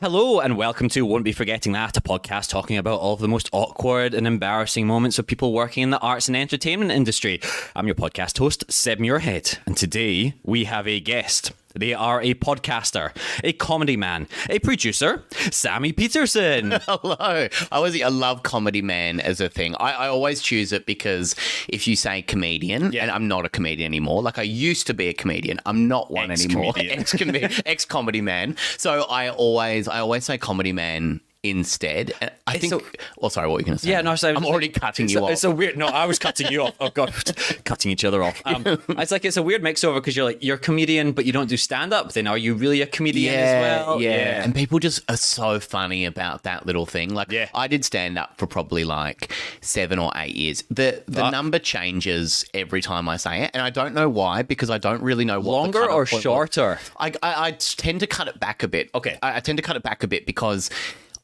Hello and welcome to Won't Be Forgetting That, a podcast talking about all of the most awkward and embarrassing moments of people working in the arts and entertainment industry. I'm your podcast host, Seb Muirhead, and today we have a guest. They are a podcaster, a comedy man, a producer, Sammy Petersen. Hello. I love comedy man as a thing. I always choose it because if you say comedian, and I'm not a comedian anymore, like I used to be a comedian, I'm not one anymore. Ex-comedy man. So I always say comedy man instead. I think. Sorry, what were you going to say? Yeah, no, I'm already cutting you off. It's a weird. No, I was cutting you off. Oh god, cutting each other off. It's a weird mix over because you're a comedian, but you don't do stand up. Then are you really a comedian as well? Yeah. And people just are so funny about that little thing. Like, I did stand up for probably like 7 or 8 years. The number changes every time I say it, and I don't know why because I don't really know what longer the or shorter. I tend to cut it back a bit. Okay, I tend to cut it back a bit because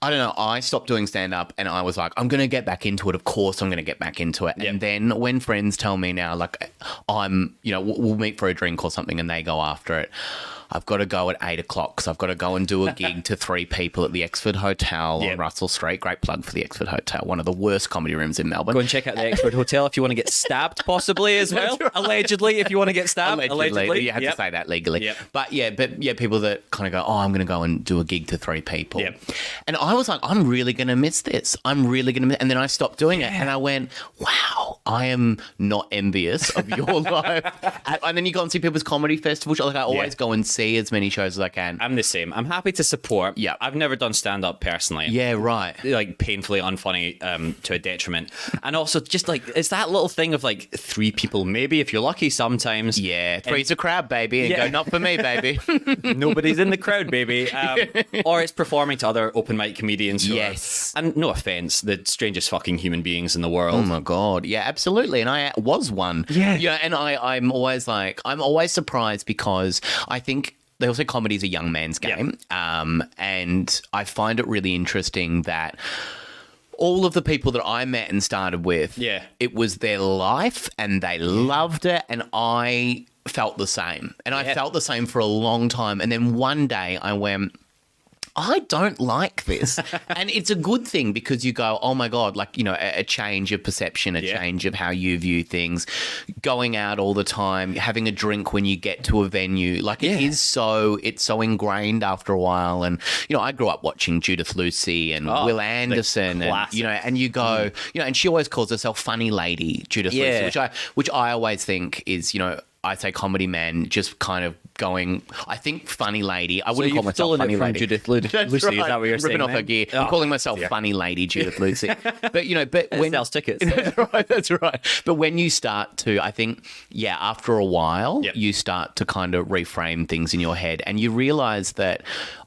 I don't know, I stopped doing stand-up and I was like, I'm going to get back into it. Of course I'm going to get back into it. Yep. And then when friends tell me now, like, we'll meet for a drink or something and they go after it, I've got to go at 8 o'clock because I've got to go and do a gig to 3 people at the Exford Hotel on Russell Street. Great plug for the Exford Hotel, one of the worst comedy rooms in Melbourne. Go and check out the Exford Hotel if you want to get stabbed, possibly as well. Right. Allegedly, if you want to get stabbed. Allegedly. You have to say that legally. Yep. But people that kind of go, I'm going to go and do a gig to 3 people. Yep. And I was like, I'm really going to miss this. I'm really going to miss it. And then I stopped doing it and I went, wow, I am not envious of your life. And then you go and see people's comedy festivals. Like I always go and see as many shows as I can. I'm the same. I'm happy to support. Yeah. I've never done stand-up personally. Yeah, right. Like painfully unfunny to a detriment. And also just like, it's that little thing of like 3 people, maybe if you're lucky sometimes. Yeah, 3's a crowd, baby. And go, not for me, baby. Nobody's in the crowd, baby. Or it's performing to other open mic comedians. And no offense, the strangest fucking human beings in the world. Oh my God. Yeah, absolutely. And I was one. Yeah. And I'm always surprised because I think they also comedy is a young man's game. And I find it really interesting that all of the people that I met and started with, it was their life and they loved it. And I felt the same. And I felt the same for a long time. And then one day I went, I don't like this. And it's a good thing because you go, oh my God, like, you know, a change of perception, a change of how you view things, going out all the time, having a drink when you get to a venue. Like it's so ingrained after a while. And, you know, I grew up watching Judith Lucy and Will Anderson and, you know, and you go, you know, and she always calls herself funny lady, Judith Lucy, which I always think is, you know, I say comedy man, just kind of going, I think funny lady. I wouldn't call myself funny lady. Judith Lucy, right. Is that what you're saying? Ripping off her gear. I'm calling myself funny lady Judith Lucy. But, you know, when sells tickets. That's right. But when you start to, I think, after a while, you start to kind of reframe things in your head and you realize that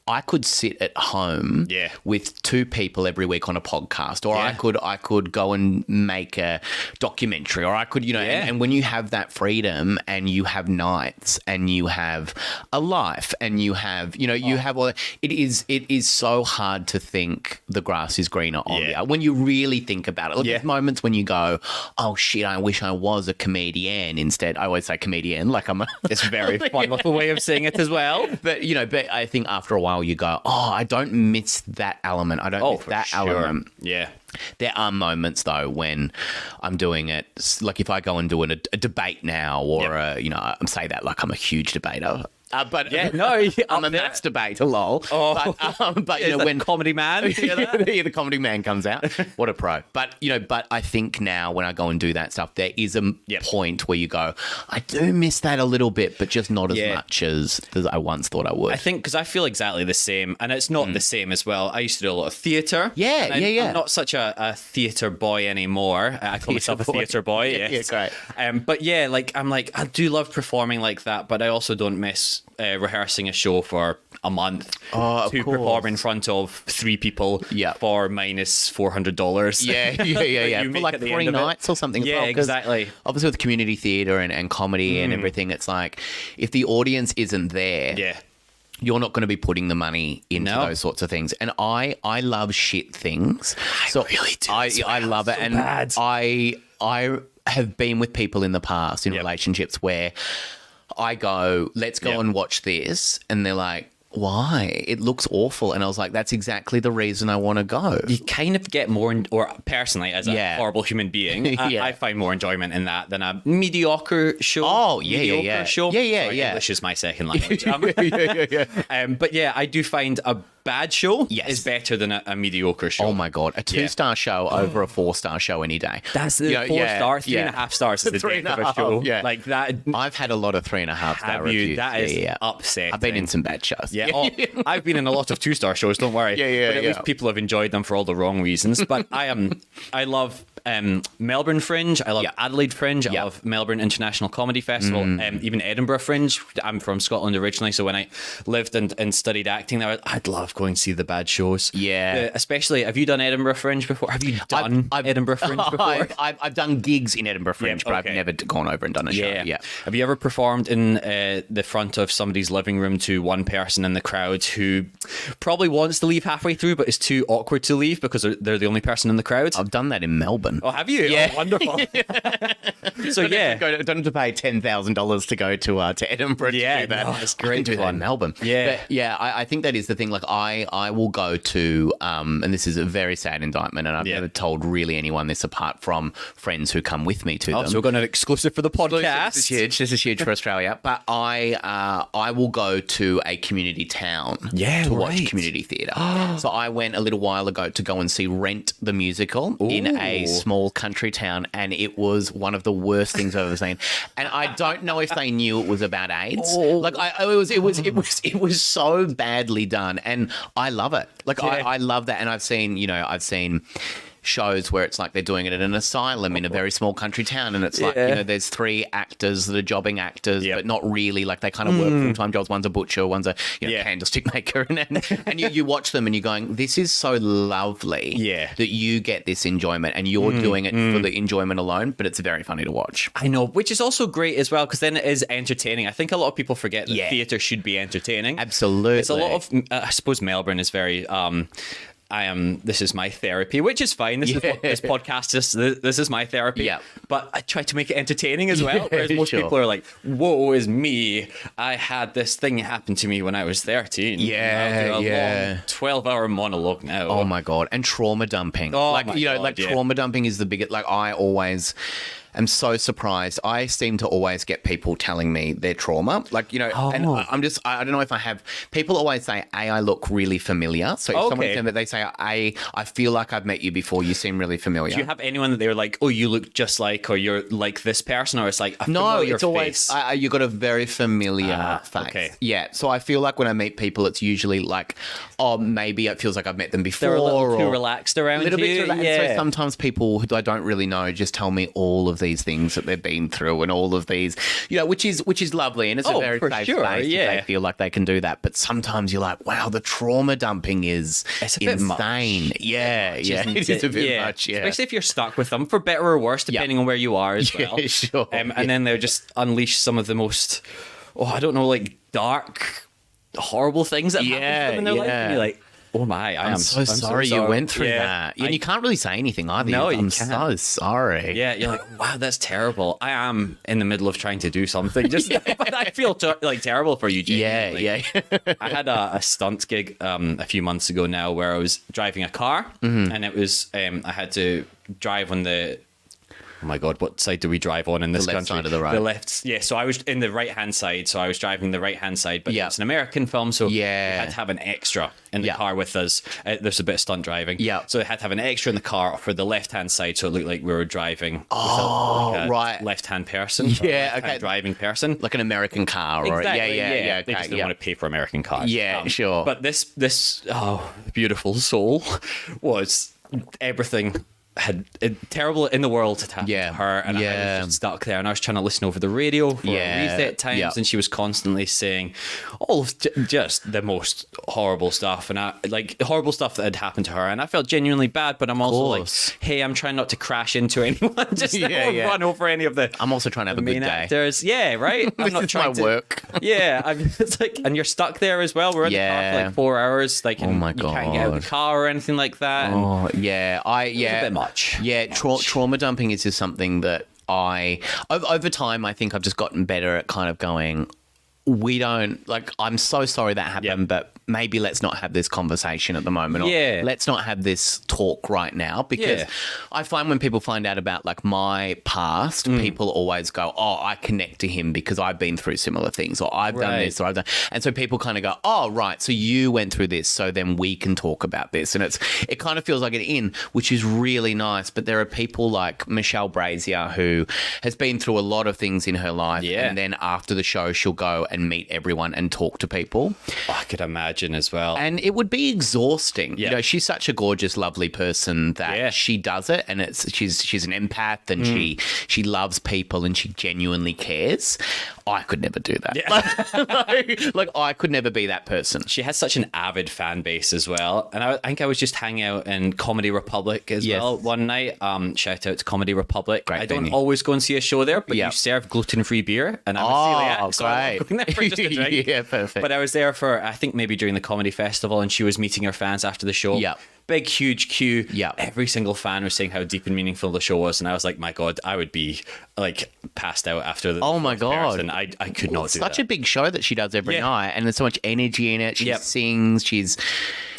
I could sit at home with 2 people every week on a podcast, or I could go and make a documentary, or I could, you know, and when you have that freedom and you have nights and you have a life and you have, you know, you have all, it is so hard to think the grass is greener on you when you really think about it. Look, there's moments when you go, oh shit, I wish I was a comedian instead. I always say comedian, like I'm a it's a very wonderful way of saying it as well. But, you know, I think after a while you go, oh, I don't miss that element. I don't miss that element. Yeah. There are moments, though, when I'm doing it, like if I go and do a debate now or, you know, I say that like I'm a huge debater. I'm a maths debater, lol. But you know, when comedy man, the comedy man comes out, what a pro. But you know, I think now when I go and do that stuff, there is a point where you go, I do miss that a little bit, but just not as much as I once thought I would. I think because I feel exactly the same, and it's not the same as well. I used to do a lot of theatre. I'm not such a theatre boy anymore. I call myself a theatre boy. Yes. Yeah, great. But I'm like, I do love performing like that, but I also don't miss rehearsing a show for a month to perform in front of 3 people for minus $400. For like 3 nights or something. Yeah, exactly. Obviously with community theatre and comedy and everything, it's like if the audience isn't there, you're not going to be putting the money into those sorts of things. And I love shit things. I really do. I love it. So and bad. I have been with people in the past in relationships where I go, let's go and watch this. And they're like, why? It looks awful. And I was like, that's exactly the reason I want to go. You kind of get more, or personally, as a horrible human being, I find more enjoyment in that than a mediocre show. Oh, yeah. Show. Yeah. English is my second language. Yeah. But yeah, I do find a bad show Yes. is better than a mediocre show. Oh my God. A 2-star show over a 4-star show any day. That's the 4-star, 3.5 stars is the death of a show. Yeah. Like that. I've had a lot of 3.5-star Have reviews. you? That is upsetting. I've been in some bad shows. Yeah, I've been in a lot of 2-star shows. Don't worry. Yeah. But at least people have enjoyed them for all the wrong reasons. But I love Melbourne Fringe. I love Adelaide Fringe. I love Melbourne International Comedy Festival. Even Edinburgh Fringe. I'm from Scotland originally, so when I lived and studied acting there, I'd love going to see the bad shows. Yeah. Especially, have you done Edinburgh Fringe before? Have you done Edinburgh Fringe before? I've done gigs in Edinburgh Fringe, but I've never gone over and done a show. Yeah. Have you ever performed in the front of somebody's living room to one person in the crowd who probably wants to leave halfway through, but is too awkward to leave because they're the only person in the crowd? I've done that in Melbourne. Oh, have you? Yeah. Oh, wonderful. So don't have to pay $10,000 to go to Edinburgh to do that. No, it's great do that in Melbourne. Yeah. But I think that is the thing. Like I will go to, and this is a very sad indictment, and I've never told really anyone this apart from friends who come with me to them. So we've got an exclusive for the podcast. This is huge for Australia. But I will go to a community town to watch community theatre. So I went a little while ago to go and see Rent the musical in a small country town, and it was one of the worst things I've ever seen. And I don't know if they knew it was about AIDS. Like it was so badly done, and I love it. Like I love that, and I've seen shows where it's like they're doing it at an asylum in a very small country town, and it's like there's 3 actors that are jobbing actors, but not really. Like they kind of work full-time jobs. One's a butcher, one's a candlestick maker, and you watch them and you're going, this is so lovely that you get this enjoyment and you're doing it for the enjoyment alone, but it's very funny to watch. I know, which is also great as well, because then it is entertaining. I think a lot of people forget that theatre should be entertaining. Absolutely. It's a lot of I suppose Melbourne is very this is my therapy, which is fine. This is what this podcast is. This is my therapy. Yeah. But I try to make it entertaining as well. Whereas most people are like, woe is me. I had this thing happen to me when I was 13. I'll do a long 12-hour monologue now. Oh my God. And trauma dumping. Trauma dumping is the biggest. Like I always am so surprised. I seem to always get people telling me their trauma. Like, and I don't know if I have, people always say, I look really familiar. So if someone says that, they say, I feel like I've met you before. You seem really familiar. Do you have anyone that they're like, oh, you look just like, or you're like this person, or it's like a familiar it's always, you got a very familiar face. Okay. Yeah. So I feel like when I meet people, it's usually like, oh, maybe it feels like I've met them before. They're a little too relaxed around you. Bit too relaxed. So sometimes people who I don't really know just tell me all of these things that they've been through and all of these, which is lovely, and it's a very safe space if they feel like they can do that. But sometimes you're like, wow, the trauma dumping is insane. Yeah, it is a bit much. Yeah, especially if you're stuck with them for better or worse, depending on where you are as well. Sure. And then they'll just unleash some of the most, I don't know, like dark, horrible things that happen to them in their life. And you're like, oh my, I'm so sorry you went through that. And you can't really say anything either. No, I'm so sorry. Yeah, you're like, wow, that's terrible. I am in the middle of trying to do something. But I feel terrible for you, genuinely. Yeah. I had a stunt gig a few months ago now where I was driving a car, and it was I had to drive on the. Oh my God, what side do we drive on in this country? The left side of the road. The left, yeah. So I was in the right-hand side, so I was driving the right-hand side, but it's an American film, so we had to have an extra in the car with us. There's a bit of stunt driving. Yeah. So I had to have an extra in the car for the left-hand side, so it looked like we were driving with a left-hand person. Yeah, driving person. Like an American car. Exactly, Yeah. They just didn't want to pay for American cars. Yeah, sure. But this beautiful soul was everything had terrible in the world had happened to her, and I was just stuck there, and I was trying to listen over the radio for reset times, and she was constantly saying all of just the most horrible stuff, and horrible stuff that had happened to her, and I felt genuinely bad, but I'm also like, hey, I'm trying not to crash into anyone, just run over any of the. I'm also trying to have a good day. Actors. Yeah, right. I'm not trying to work. Yeah, it's like, and you're stuck there as well. We're in the car for like 4 hours. Like, oh my God, you can't get out of the car or anything like that. Oh yeah, it's a bit much. Yeah, trauma dumping is just something that over time, I think I've just gotten better at kind of going, we don't, like, I'm so sorry that happened, but maybe let's not have this conversation at the moment. Or let's not have this talk right now, because I find when people find out about like my past, people always go, oh, I connect to him because I've been through similar things, or I've done this, or I've done, and so people kind of go, oh, right, so you went through this, so then we can talk about this. And it kind of feels like an in, which is really nice. But there are people like Michelle Brazier, who has been through a lot of things in her life, and then after the show she'll go and meet everyone and talk to people. I could imagine as well. And it would be exhausting. You know, she's such a gorgeous, lovely person that she does it, and she's an empath, and she loves people, and she genuinely cares. I could never do that. Like I could never be that person. She has such an avid fan base as well. And I think I was just hanging out in Comedy Republic as well one night. Shout out to Comedy Republic. Great I don't venue. always go and see a show there, but you serve gluten-free beer, and I'm a celiac, so I'm going there for just a drink. Yeah, perfect. But I was there for, I think maybe during the comedy festival, and she was meeting her fans after the show. Yeah. Big, huge queue. Yeah. Every single fan was saying how deep and meaningful the show was. And I was like, my God, I would be like passed out after the Oh my God. And I could not do that. Such a big show that she does every night, and there's so much energy in it. She sings,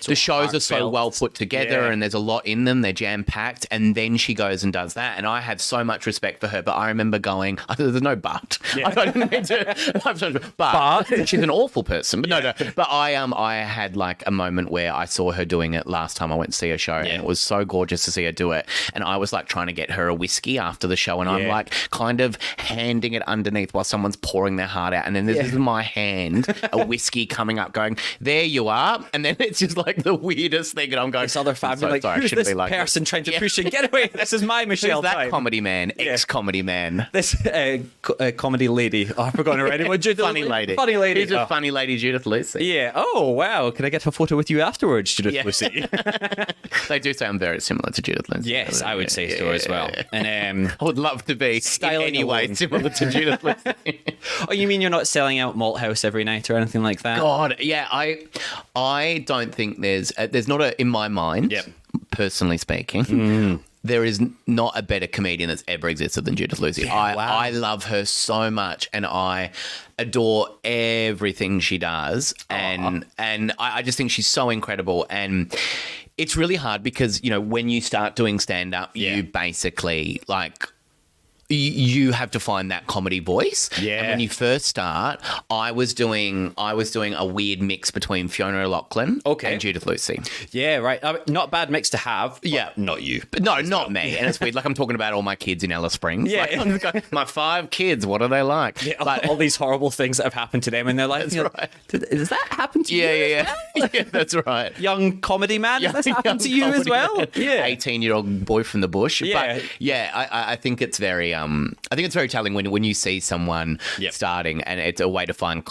the shows are so well put together, and there's a lot in them. They're jam-packed, and then she goes and does that. And I have so much respect for her, but I remember going, there's no but. I didn't mean to, but she's an awful person. But no. But I had like a moment where I saw her doing it last time I went to see a show, and it was so gorgeous to see her do it. And I was like trying to get her a whiskey after the show, and I'm like kind of handing it underneath while someone's pouring their heart out. And then this is my hand, a whiskey coming up going, there you are. And then it's just like the weirdest thing, and I'm going, this other family, like, who's this person trying to push and get away? This is my Michelle. Who's that time. comedy man, ex-comedy man? This comedy lady. Oh, I've forgotten already. Funny lady. Funny lady. Who's a funny lady, Judith Lucy? Yeah. Oh, wow. Can I get a photo with you afterwards, Judith Lucy? They do sound very similar to Judith Lucy. Yes, I would say so as well. And I would love to be in any way similar to Judith Lucy. Oh, you mean you're not selling out Malthouse every night or anything like that? God, yeah. I don't think there's not in my mind, personally speaking, there is not a better comedian that's ever existed than Judith Lucy. I love her so much, and I adore everything she does, and I just think she's so incredible. And it's really hard because, you know, when you start doing stand-up, you basically like... You have to find that comedy voice. Yeah. And when you first start, I was doing a weird mix between Fiona O'Loughlin and Judith Lucy. Yeah, right. Not a bad mix to have. Yeah. Not you. But no, not me. And it's weird. Like, I'm talking about all my kids in Alice Springs. Yeah. Like, I'm just going, my 5 kids, what are they like? Yeah, all these horrible things that have happened to them in their life. That's right. Does that happen to you? Yeah. Yeah, that's right. Young comedy man, does this happen to you as well? Man. Yeah. 18-year-old boy from the bush. Yeah. But yeah, I think it's very I think it's very telling when you see someone starting, and it's a way to find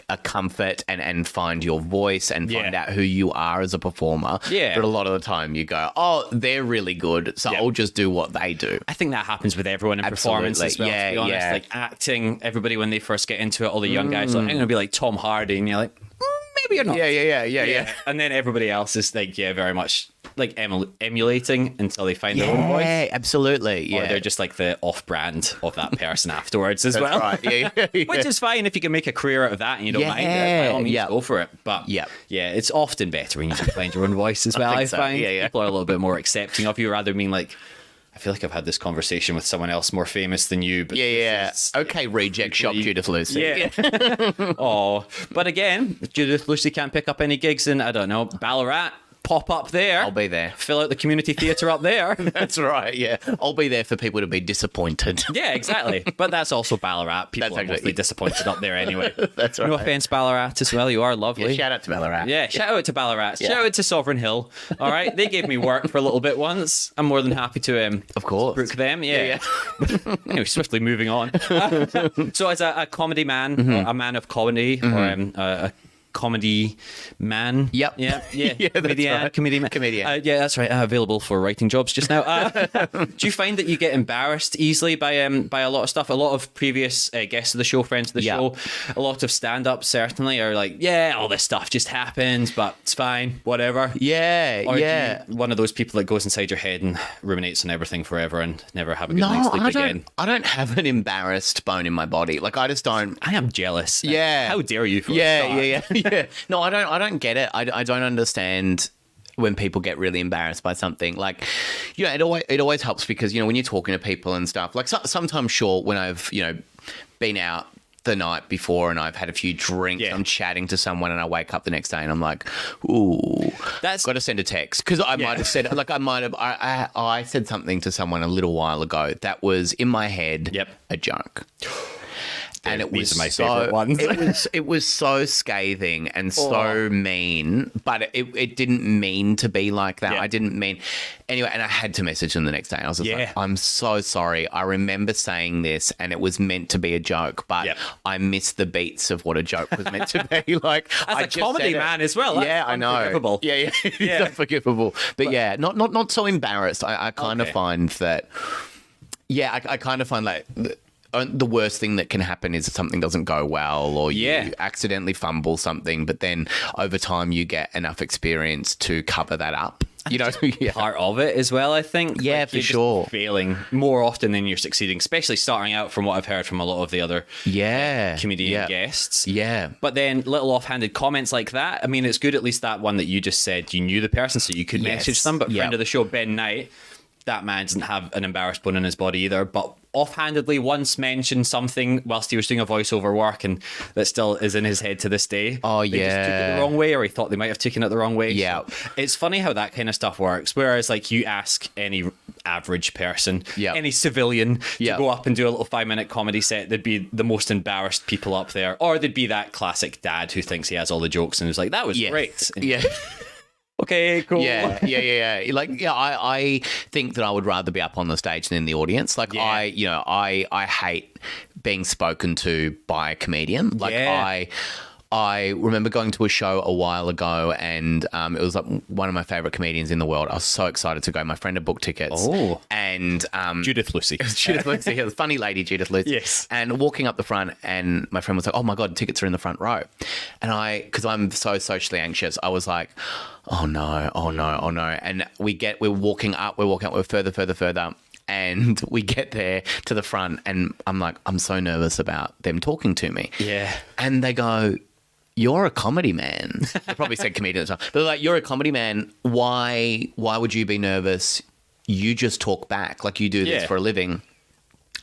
a comfort and find your voice and find out who you are as a performer. Yeah. But a lot of the time you go, oh, they're really good, so I'll just do what they do. I think that happens with everyone in performance as well, to be honest. Like acting, everybody when they first get into it, all the young guys, like, I'm going to be like Tom Hardy, and you're like, maybe you're not. Yeah. And then everybody else is like, very much like emulating until they find their own voice. Yeah, absolutely. Yeah. Or they're just like the off-brand of that person afterwards as well. Right. Yeah. Which is fine if you can make a career out of that and you don't mind it. By all means, go for it. But it's often better when you can find your own voice as well. I find people are a little bit more accepting of you rather than being like, I feel like I've had this conversation with someone else more famous than you. But okay, reject shop Judith Lucy. Yeah. But again, Judith Lucy can't pick up any gigs in, I don't know, Ballarat. Pop up there. I'll be there. Fill out the community theatre up there. That's right, yeah. I'll be there for people to be disappointed. Yeah, exactly. But that's also Ballarat. People are mostly disappointed up there anyway. That's right. No offence, Ballarat as well. You are lovely. Yeah, shout out to Ballarat. Yeah, shout out to Ballarat. Shout out to Sovereign Hill. All right? They gave me work for a little bit once. I'm more than happy to of course. book them. Yeah. Anyway, swiftly moving on. So as a comedy man, or a man of comedy, or a comedy man. Yep. Yeah. Yeah. Yeah, that's right. Comedian. Yeah, that's right. Available for writing jobs just now. Do you find that you get embarrassed easily by a lot of stuff? A lot of previous guests of the show, friends of the show, a lot of stand-ups certainly are like, yeah, all this stuff just happens, but it's fine, whatever. Yeah, Or yeah. one of those people that goes inside your head and ruminates on everything forever and never have a good night's sleep again. I don't have an embarrassed bone in my body. Like, I just don't. I am jealous. Yeah. How dare you? For Yeah. No, I don't get it. I don't understand when people get really embarrassed by something. Like, it always helps because, when you're talking to people and stuff, like sometimes, sure, when I've, been out the night before and I've had a few drinks, I'm chatting to someone and I wake up the next day and I'm like, ooh, that's got to send a text. Because I might have said, I said something to someone a little while ago that was in my head a joke. And it was my favorite ones. it was so scathing and so mean, but it didn't mean to be like that. I didn't mean anyway. And I had to message them the next day. I was just like, I'm so sorry. I remember saying this, and it was meant to be a joke, but I missed the beats of what a joke was meant to be. Like, as a comedy man as well. Yeah, I know. Unforgivable. Yeah, it's unforgivable. But not so embarrassed. I kind of find that. Yeah, I kind of find like. The worst thing that can happen is something doesn't go well or you accidentally fumble something, but then over time you get enough experience to cover that up. Part of it as well, I think. Yeah, like for sure. Failing more often than you're succeeding, especially starting out from what I've heard from a lot of the other comedian guests. Yeah. But then little offhanded comments like that, I mean, it's good at least that one that you just said you knew the person so you could message them, but friend of the show, Ben Knight, that man doesn't have an embarrassed bone in his body either, but offhandedly once mentioned something whilst he was doing a voiceover work, and that still is in his head to this day. Oh, they just took it the wrong way, or he thought they might have taken it the wrong way. Yeah. So it's funny how that kind of stuff works. Whereas, like, you ask any average person, any civilian, to go up and do a little 5-minute comedy set, they'd be the most embarrassed people up there, or they'd be that classic dad who thinks he has all the jokes and is like, that was great. And okay, cool. Yeah. Like, I think that I would rather be up on the stage than in the audience. Like, I hate being spoken to by a comedian. Like, I remember going to a show a while ago, and it was like one of my favorite comedians in the world. I was so excited to go. My friend had booked tickets. Oh. And Judith Lucy. Judith Lucy, the funny lady Judith Lucy. Yes. And walking up the front, and my friend was like, "Oh my God, tickets are in the front row." And because I'm so socially anxious, I was like, "Oh no." And we're walking up, we're further. And we get there to the front, and I'm like, I'm so nervous about them talking to me. Yeah. And they go, "You're a comedy man." They probably said comedian at the time. But they're like, "You're a comedy man. Why would you be nervous? You just talk back. Like, you do this for a living."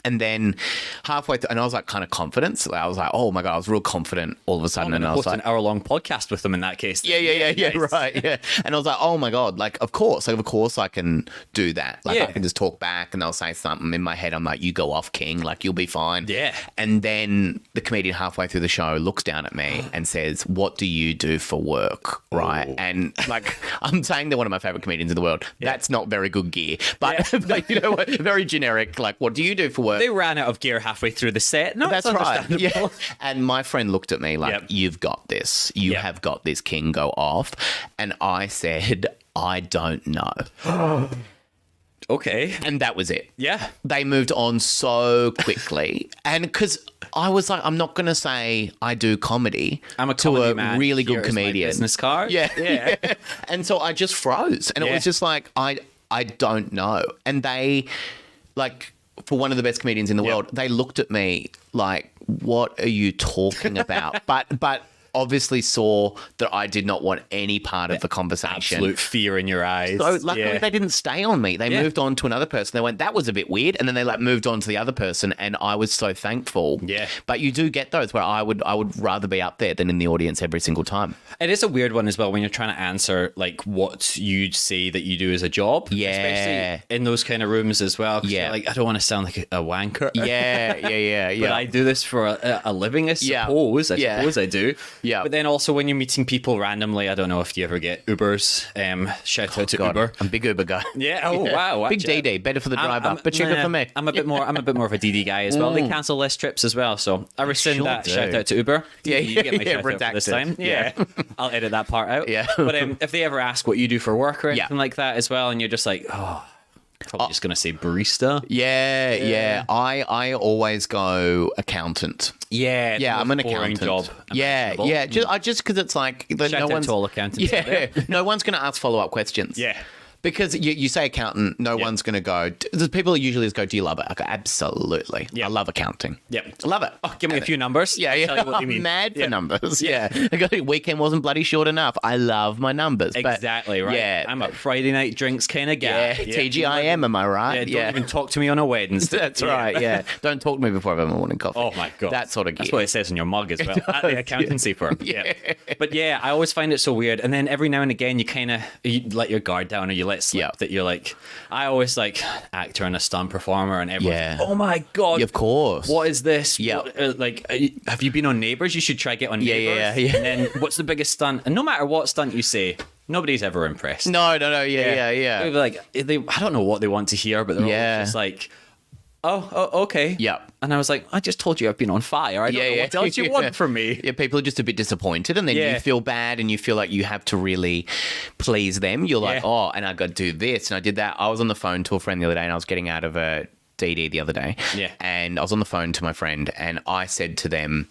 And then halfway through, and I was like kind of confident. So I was like, oh my God, I was real confident all of a sudden. And I was like, an hour-long podcast with them in that case. Yeah, right. Yeah. And I was like, oh my God, like, of course I can do that. Like, I can just talk back and they'll say something in my head. I'm like, you go off, King, like, you'll be fine. Yeah. And then the comedian halfway through the show looks down at me and says, "What do you do for work?" Right. Oh. And like, I'm saying they're one of my favorite comedians in the world. That's not very good gear, but like, you know what? Very generic. Like, what do you do for work? They ran out of gear halfway through the set. No, that's right. Yeah. And my friend looked at me like, "You've got this. You have got this, King. Go off." And I said, "I don't know." Okay. And that was it. Yeah. They moved on so quickly. And because I was like, I'm not going to say I do comedy. I'm a comedy man. Really good Here's my comedian. business card. Yeah. And so I just froze. And it was just like, I don't know. And they, like, for one of the best comedians in the world, they looked at me like, "What are you talking about?" But obviously saw that I did not want any part of the conversation. Absolute fear in your eyes. So luckily they didn't stay on me. They moved on to another person. They went, "That was a bit weird," and then they like moved on to the other person, and I was so thankful. Yeah. But you do get those where I would rather be up there than in the audience every single time. It is a weird one as well when you're trying to answer like what you'd say that you do as a job. Yeah. Especially in those kind of rooms as well. Yeah. Like, I don't want to sound like a wanker. Yeah. But I do this for a living, I suppose. I suppose I do. Yeah. But then also when you're meeting people randomly, I don't know if you ever get Ubers. Shout out to Uber. I'm a big Uber guy. Yeah. Oh wow. Big DD, better for the driver, but cheaper for me. I'm a bit more of a DD guy as well. They cancel less trips as well, so I rescind Sure that. do. Shout out to Uber. Yeah, you get my yeah, shout out for this redacted. time. Yeah, I'll edit that part out. Yeah. But if they ever ask what you do for work or anything like that as well, and you're just like, oh, probably just gonna say barista. Yeah. I always go accountant. Yeah, Yeah, I'm an accountant. Job. Yeah. Just because it's like Shout no out one's to all accountants. out there. no one's going to ask follow up questions. Yeah. Because you say accountant, no one's going to go. The people usually just go, "Do you love it?" I go, "Absolutely, Yeah. I love accounting. Yep. I love it." Oh, give me a few numbers. Yeah, I'll tell you what you I'm mean. mad for Yeah. numbers. Yeah. I go, weekend wasn't bloody short enough. I love my numbers. But, Exactly right. Yeah, I'm a Friday night drinks kind of guy. yeah, TGIM, am I right? Yeah, don't even talk to me on a Wednesday. That's right. Yeah, don't talk to me before I've had my morning coffee. Oh my god, that sort of That's gear. what it says in your mug as well. At the accountancy firm. Yeah. But yeah, I always find it so weird. And then every now and again, you let your guard down, or you let slip Yeah. that you're like. I always like actor and a stunt performer, and everyone's Yeah. like, oh my god, Yeah, of course. What is this? Yeah. Have you been on Neighbours? You should try get on Yeah, Neighbours. yeah. And then what's the biggest stunt? And no matter what stunt you say, nobody's ever impressed. No. Yeah. They're like I don't know what they want to hear, but they're Yeah. always just like, oh, okay. Yeah. And I was like, I just told you I've been on fire. I don't know what else you want from me. Yeah, people are just a bit disappointed, and then Yeah. you feel bad, and you feel like you have to really please them. You're like, Yeah. oh, and I got to do this, and I did that. I was on the phone to a friend the other day, and I was getting out of a DD the other day. Yeah. And I was on the phone to my friend, and I said to them,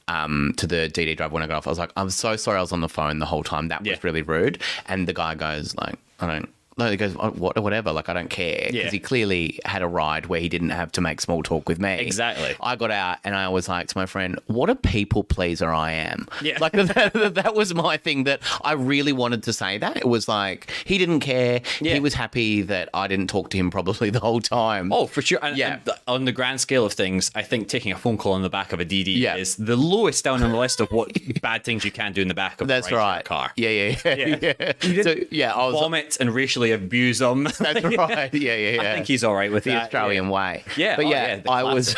to the DD driver when I got off, I was like, I'm so sorry I was on the phone the whole time. That Yeah. was really rude. And the guy goes like, No, he goes, whatever, like, I don't care. Because Yeah. he clearly had a ride where he didn't have to make small talk with me. Exactly. I got out and I was like to my friend, what a people pleaser I am. Yeah. Like, that was my thing, that I really wanted to say that. It was like, he didn't care. Yeah. He was happy that I didn't talk to him probably the whole time. Oh, for sure. And, Yeah. and on the grand scale of things, I think taking a phone call on the back of a DD Yeah. is the lowest down on the list of what bad things you can do in the back of That's a right. car. Yeah. Yeah. So, yeah, I was... Vomit and racially abuse them. That's right. Yeah. I think he's all right with the that. Australian way. Yeah, But oh, yeah, yeah, the I was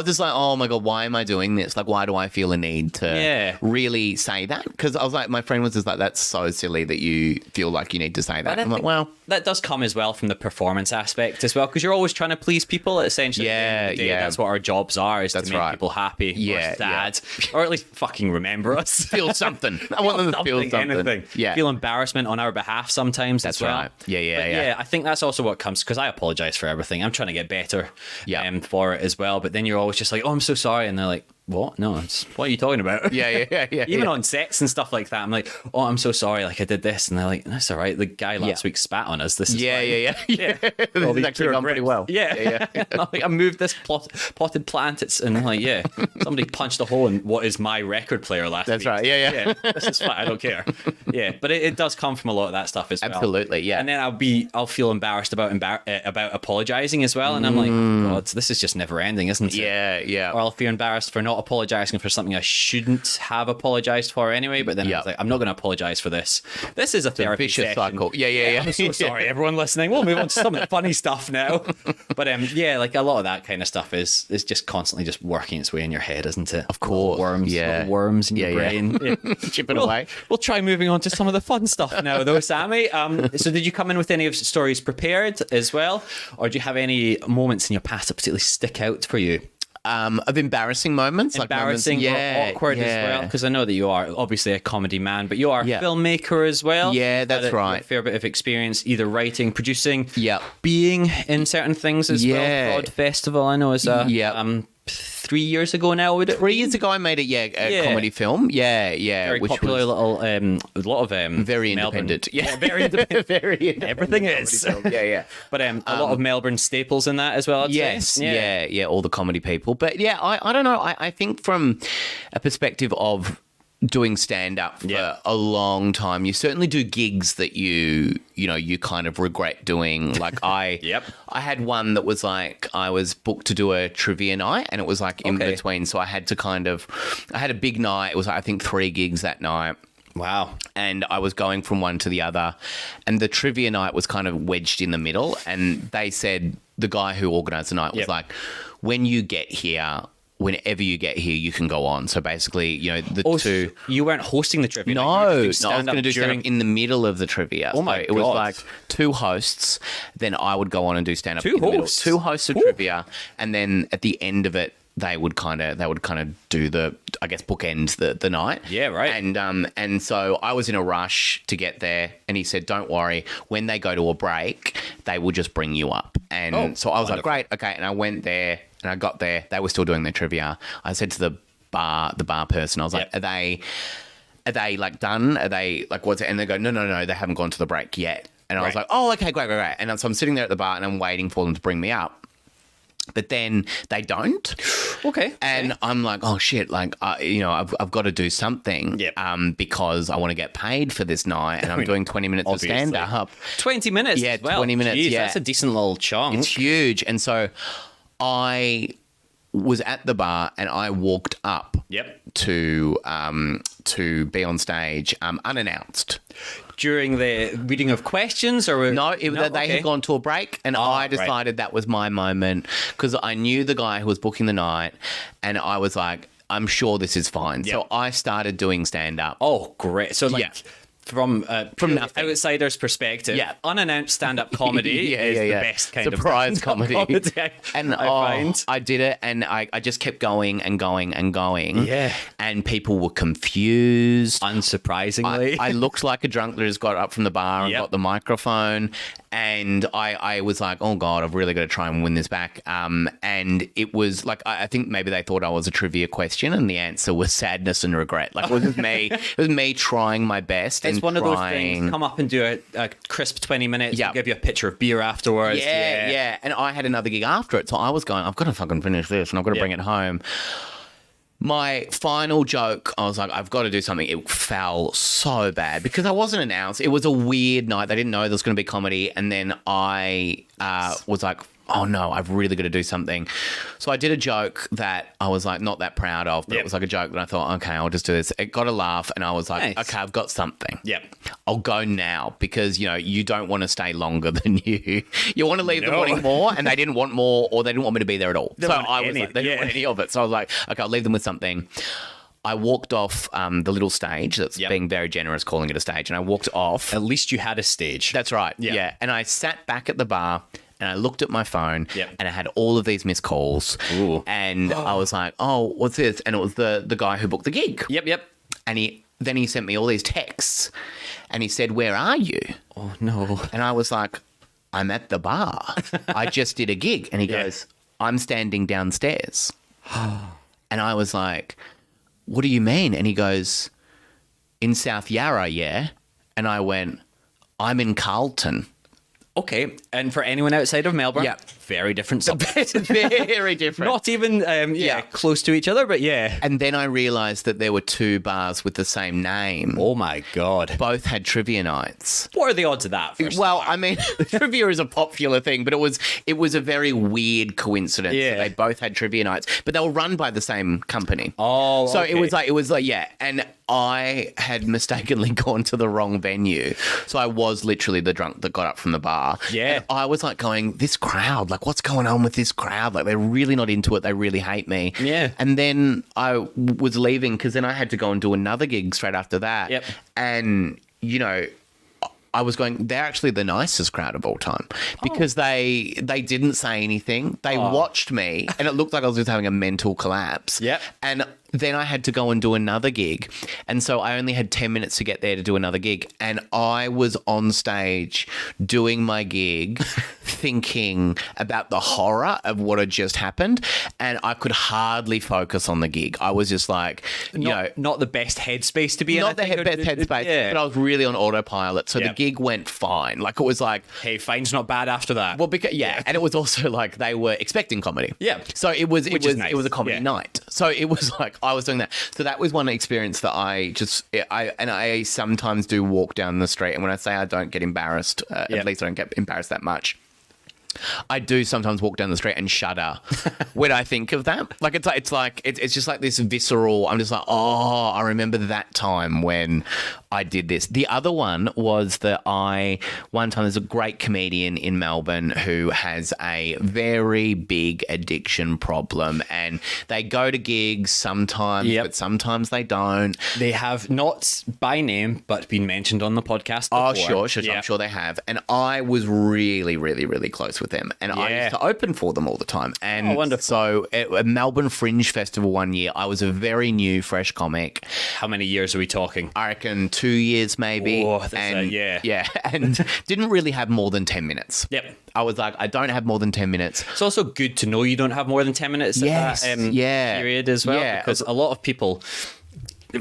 just like, oh my God, why am I doing this? Like, why do I feel a need to really say that? Because I was like, my friend was just like, that's so silly that you feel like you need to say that. But I I'm like, think well, that does come as well from the performance aspect as well, because you're always trying to please people. Essentially, at the end of the day, Yeah. that's what our jobs are: is That's to make right. people happy, Yeah, or sad, or at least fucking remember us. feel something. I want them to feel something. Anything. Yeah. Feel embarrassment on our behalf sometimes. That's as well. right. Yeah. But yeah, I think that's also what comes, because I apologize for everything. I'm trying to get better for it as well. But then you're always just like, oh, I'm so sorry. And they're like, what? No, what are you talking about? Yeah. Even on sets and stuff like that, I'm like, oh, I'm so sorry. Like, I did this. And they're like, that's all right. The guy last week spat on us. This is Yeah. fine. This All has these actually poor gone pretty grips. well. Yeah. Like, I moved this potted plant. And they're like, yeah, somebody punched a hole in what is my record player last That's week. right. Yeah. This is fine. I don't care. Yeah, but it does come from a lot of that stuff as well. Absolutely, yeah. And then I'll feel embarrassed about apologizing as well. And I'm like, oh, God, this is just never ending, isn't it? Yeah. Or I'll feel embarrassed for not apologizing for something I shouldn't have apologized for anyway. But then I was like, I'm not going to apologize for this. This is a therapy Vicious session. cycle. Yeah. I'm so sorry, everyone listening. We'll move on to some of the funny stuff now. But like a lot of that kind of stuff is just constantly just working its way in your head, isn't it? Of course. Little worms in your brain. Yeah. Chipping away. We'll try moving on to some of the fun stuff now, though, Sammy. So did you come in with any of the stories prepared as well? Or do you have any moments in your past that particularly stick out for you? Of embarrassing moments, Embarrassing like or awkward as well, because I know that you are obviously a comedy man, but you are a filmmaker as well. Yeah, that's Had right. A fair bit of experience either writing, producing, Yep. being in certain things as well. Yeah. Fraud Festival, I know, is a 3 years ago now, would it? 3 years ago, I made a comedy film. Yeah. Very which popular was a lot of very Melbourne. independent. Yeah, Very independent. very independent. Everything is. Yeah. But a lot of Melbourne staples in that as well, I'd Yes, say. yeah, all the comedy people. But yeah, I don't know. I think from a perspective of doing stand-up for a long time, you certainly do gigs that you kind of regret doing. Like I had one that was like, I was booked to do a trivia night, and it was like in between, so I had a big night. It was I think 3 gigs that night. Wow. And I was going from one to the other, and the trivia night was kind of wedged in the middle, and they said, the guy who organised the night was like, when you get here, whenever you get here, you can go on. So basically, the two. You weren't hosting the trivia. No, I was going going to do stand-up in the middle of the trivia. Oh my It was like two hosts. Then I would go on and do stand-up. Two hosts? Two hosts of trivia, and then at the end of it, they would kind of do the, I guess, bookend the night. Yeah, right. And so I was in a rush to get there, and he said, "Don't worry, when they go to a break, they will just bring you up." And so I was like, "Great, okay." And I went there, and I got there. They were still doing their trivia. I said to the bar person, I was like, "Are they like done? Are they like what's it?" And they go, "No, they haven't gone to the break yet." And I was like, "Oh, okay, great." And so I'm sitting there at the bar, and I'm waiting for them to bring me up. But then they don't. Okay. And I'm like, oh shit! Like, I've got to do something. Yep. Because I want to get paid for this night, and I'm doing 20 minutes of stand up. 20 minutes. Yeah, well. 20 minutes. Jeez, yeah, that's a decent little chunk. It's huge. And so I was at the bar, and I walked up. Yep. To be on stage unannounced. During the reading of questions, or no, they had gone to a break, and I decided that was my moment because I knew the guy who was booking the night, and I was like, I'm sure this is fine. Yep. So I started doing stand up. Oh, great! So from nothing. outsider's perspective, unannounced stand-up comedy is the best kind surprise of comedy. And I find I did it, and I just kept going and going and going. Yeah, and people were confused. Unsurprisingly, I looked like a drunk that just got up from the bar and got the microphone, and I was like, oh god, I've really got to try and win this back. And it was like I think maybe they thought I was a trivia question, and the answer was sadness and regret. Like it was just me. It was me trying my best. It's one of those things. Come up and do a crisp 20 minutes. Yep. Give you a pitcher of beer afterwards. Yeah. And I had another gig after it, so I was going, I've got to fucking finish this, and I've got to bring it home. My final joke, I was like, I've got to do something. It fell so bad because I wasn't announced. It was a weird night. They didn't know there was going to be comedy, and then I was like, oh no, I've really got to do something. So I did a joke that I was like not that proud of, but it was like a joke that I thought, okay, I'll just do this. It got a laugh, and I was like, okay, I've got something. Yep. I'll go now because, you don't want to stay longer than you. You want to leave them wanting more, and they didn't want more, or they didn't want me to be there at all. So I was like, they didn't want any of it. So I was like, okay, I'll leave them with something. I walked off the little stage that's being very generous calling it a stage, and I walked off. At least you had a stage. That's right. Yeah. And I sat back at the bar, and I looked at my phone, and I had all of these missed calls. Ooh. And I was like, oh, what's this? And it was the guy who booked the gig. Yep. And then he sent me all these texts, and he said, where are you? Oh, no. And I was like, I'm at the bar. I just did a gig. And he goes, I'm standing downstairs. And I was like, what do you mean? And he goes, in South Yarra, yeah? And I went, I'm in Carlton. Okay, and for anyone outside of Melbourne, very different subjects. Very different. Not even, close to each other, but yeah. And then I realised that there were two bars with the same name. Oh my God. Both had trivia nights. What are the odds of that? Well, I mean, trivia is a popular thing, but it was a very weird coincidence. Yeah. They both had trivia nights, but they were run by the same company. Oh, so okay. it was like, and I had mistakenly gone to the wrong venue. So I was literally the drunk that got up from the bar. Yeah. And I was like going, this crowd, like what's going on with this crowd? Like they're really not into it. They really hate me. Yeah. And then I was leaving because then I had to go and do another gig straight after that. Yep. And, I was going, they're actually the nicest crowd of all time because they didn't say anything. They watched me and it looked like I was just having a mental collapse. Yep. And then I had to go and do another gig. And so I only had 10 minutes to get there to do another gig. And I was on stage doing my gig thinking about the horror of what had just happened. And I could hardly focus on the gig. I was just like, not the best headspace to be in. Not the best headspace, but I was really on autopilot. So the gig went fine. Like it was like, hey, fine's not bad after that. Well, because and it was also like they were expecting comedy. Yeah. So it was nice. It was a comedy night. So it was like I was doing that. So that was one experience that I sometimes do walk down the street, and when I say I don't get embarrassed, at least I don't get embarrassed that much. I do sometimes walk down the street and shudder when I think of that. Like it's just like this visceral. I'm just like, oh, I remember that time when I did this. The other one was that one time there's a great comedian in Melbourne who has a very big addiction problem, and they go to gigs sometimes, but sometimes they don't. They have not by name, but been mentioned on the podcast before. Oh, sure. I'm sure they have. And I was really, really, really close with them. And I used to open for them all the time. And wonderful. So at Melbourne Fringe Festival one year, I was a very new, fresh comic. How many years are we talking? I reckon 2 years maybe. Oh, that's yeah. And didn't really have more than 10 minutes. Yep. I was like, I don't have more than 10 minutes. It's also good to know you don't have more than 10 minutes at that period as well. Yeah. Because a lot of people,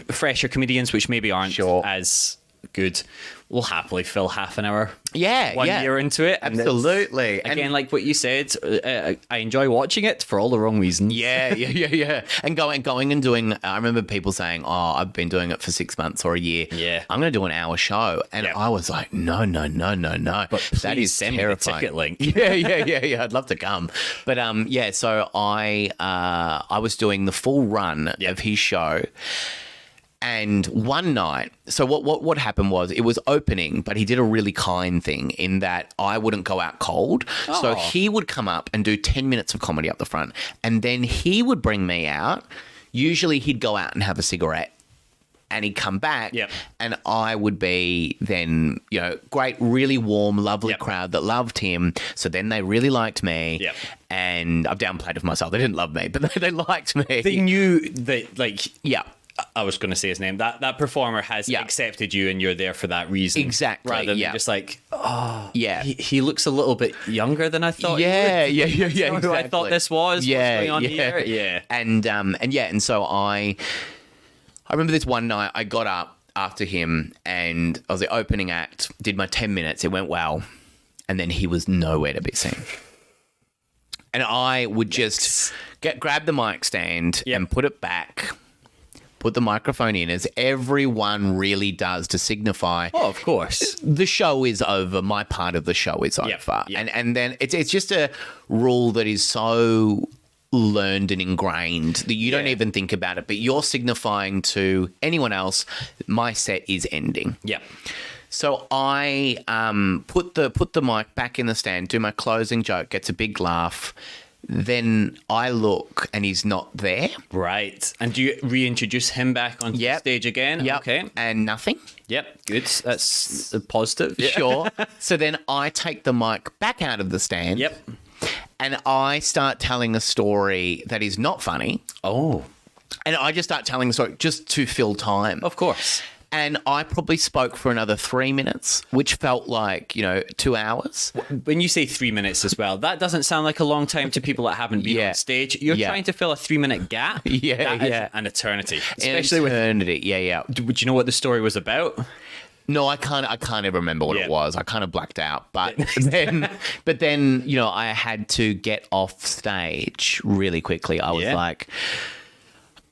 fresher comedians, which maybe aren't as good, will happily fill half an hour. One year into it. Absolutely. Again, like what you said, I enjoy watching it for all the wrong reasons. Yeah. And going and doing, I remember people saying, oh, I've been doing it for 6 months or a year. Yeah. I'm going to do an hour show. And I was like, no. But that is terrifying. Ticket link. Yeah. I'd love to come. But so I was doing the full run of his show. And one night, so what happened was it was opening, but he did a really kind thing in that I wouldn't go out cold. Oh. So he would come up and do 10 minutes of comedy up the front, and then he would bring me out. Usually he'd go out and have a cigarette, and he'd come back, and I would be then, great, really warm, lovely crowd that loved him. So then they really liked me, and I've downplayed it for myself. They didn't love me, but they liked me. They knew that, I was going to say his name. That performer has accepted you, and you're there for that reason. Exactly. Rather than just like, he looks a little bit younger than I thought. Yeah. Exactly. Who I thought this was. What's going on here? Yeah. And so I remember this one night I got up after him, and I was the opening act. Did my 10 minutes. It went well, and then he was nowhere to be seen. And I would just grab the mic stand and put it back. Put the microphone in, as everyone really does, to signify. Oh, of course. The show is over. My part of the show is over. Yep. And then it's just a rule that is so learned and ingrained that you don't even think about it, but you're signifying to anyone else, my set is ending. Yeah. So I put the mic back in the stand, do my closing joke, gets a big laugh. Then I look and he's not there. Right. And do you reintroduce him back on stage again? Yep. Okay. And nothing. Yep. Good. That's a positive. Yeah. Sure. So then I take the mic back out of the stand. Yep. And I start telling a story that is not funny. Oh. And I just start telling the story just to fill time. Of course. And I probably spoke for another 3 minutes, which felt like, 2 hours. When you say 3 minutes as well, that doesn't sound like a long time to people that haven't been on stage. You're trying to fill a 3-minute gap. That is an eternity. Especially eternity. Yeah. Would you know what the story was about? No, I can't ever remember what it was. I kind of blacked out. But then, I had to get off stage really quickly. I was like,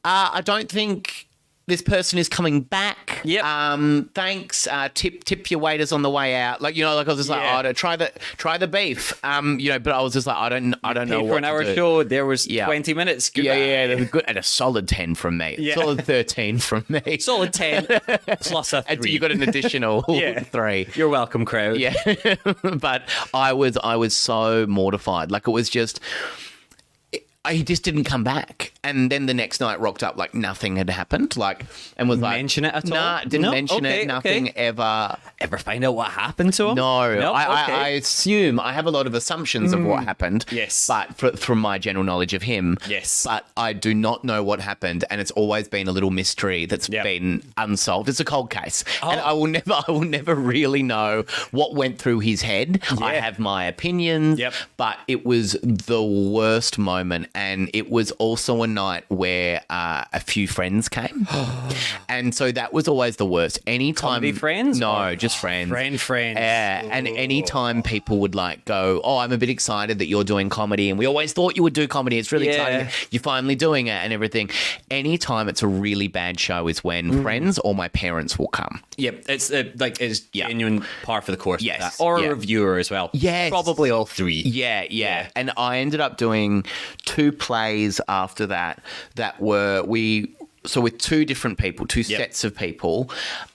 I don't think this person is coming back. Yep. Thanks. Tip your waiters on the way out. I was just like, try the beef. But I was just like, I don't know what for an hour to do. show. There was 20 minutes. Goodbye. That was good. And a solid 10 from me. Yeah. Solid 13 from me. Solid 10 plus a 3. You got an additional 3. You're welcome, crowd. Yeah. But I was so mortified. It was just, he just didn't come back. And then the next night rocked up like nothing had happened. And was like... Mention it at all? Nah, didn't mention it. Nothing ever... Ever find out what happened to him? No. I assume... I have a lot of assumptions of what happened. Yes. But from my general knowledge of him... Yes. But I do not know what happened. And it's always been a little mystery that's been unsolved. It's a cold case. Oh. And I will never really know what went through his head. Yeah. I have my opinions. Yep. But it was the worst moment. And it was also a night where a few friends came. And so that was always the worst. Anytime... Comedy friends? No, just friends. Friends. Yeah. And anytime people would go, oh, I'm a bit excited that you're doing comedy and we always thought you would do comedy. It's really exciting. You're finally doing it and everything. Anytime it's a really bad show is when friends or my parents will come. Yep. It's genuine par for the course. Yes. That. Or a reviewer as well. Yes. Probably all 3. Yeah. And I ended up doing 2 plays after that were with two different people, two sets of people,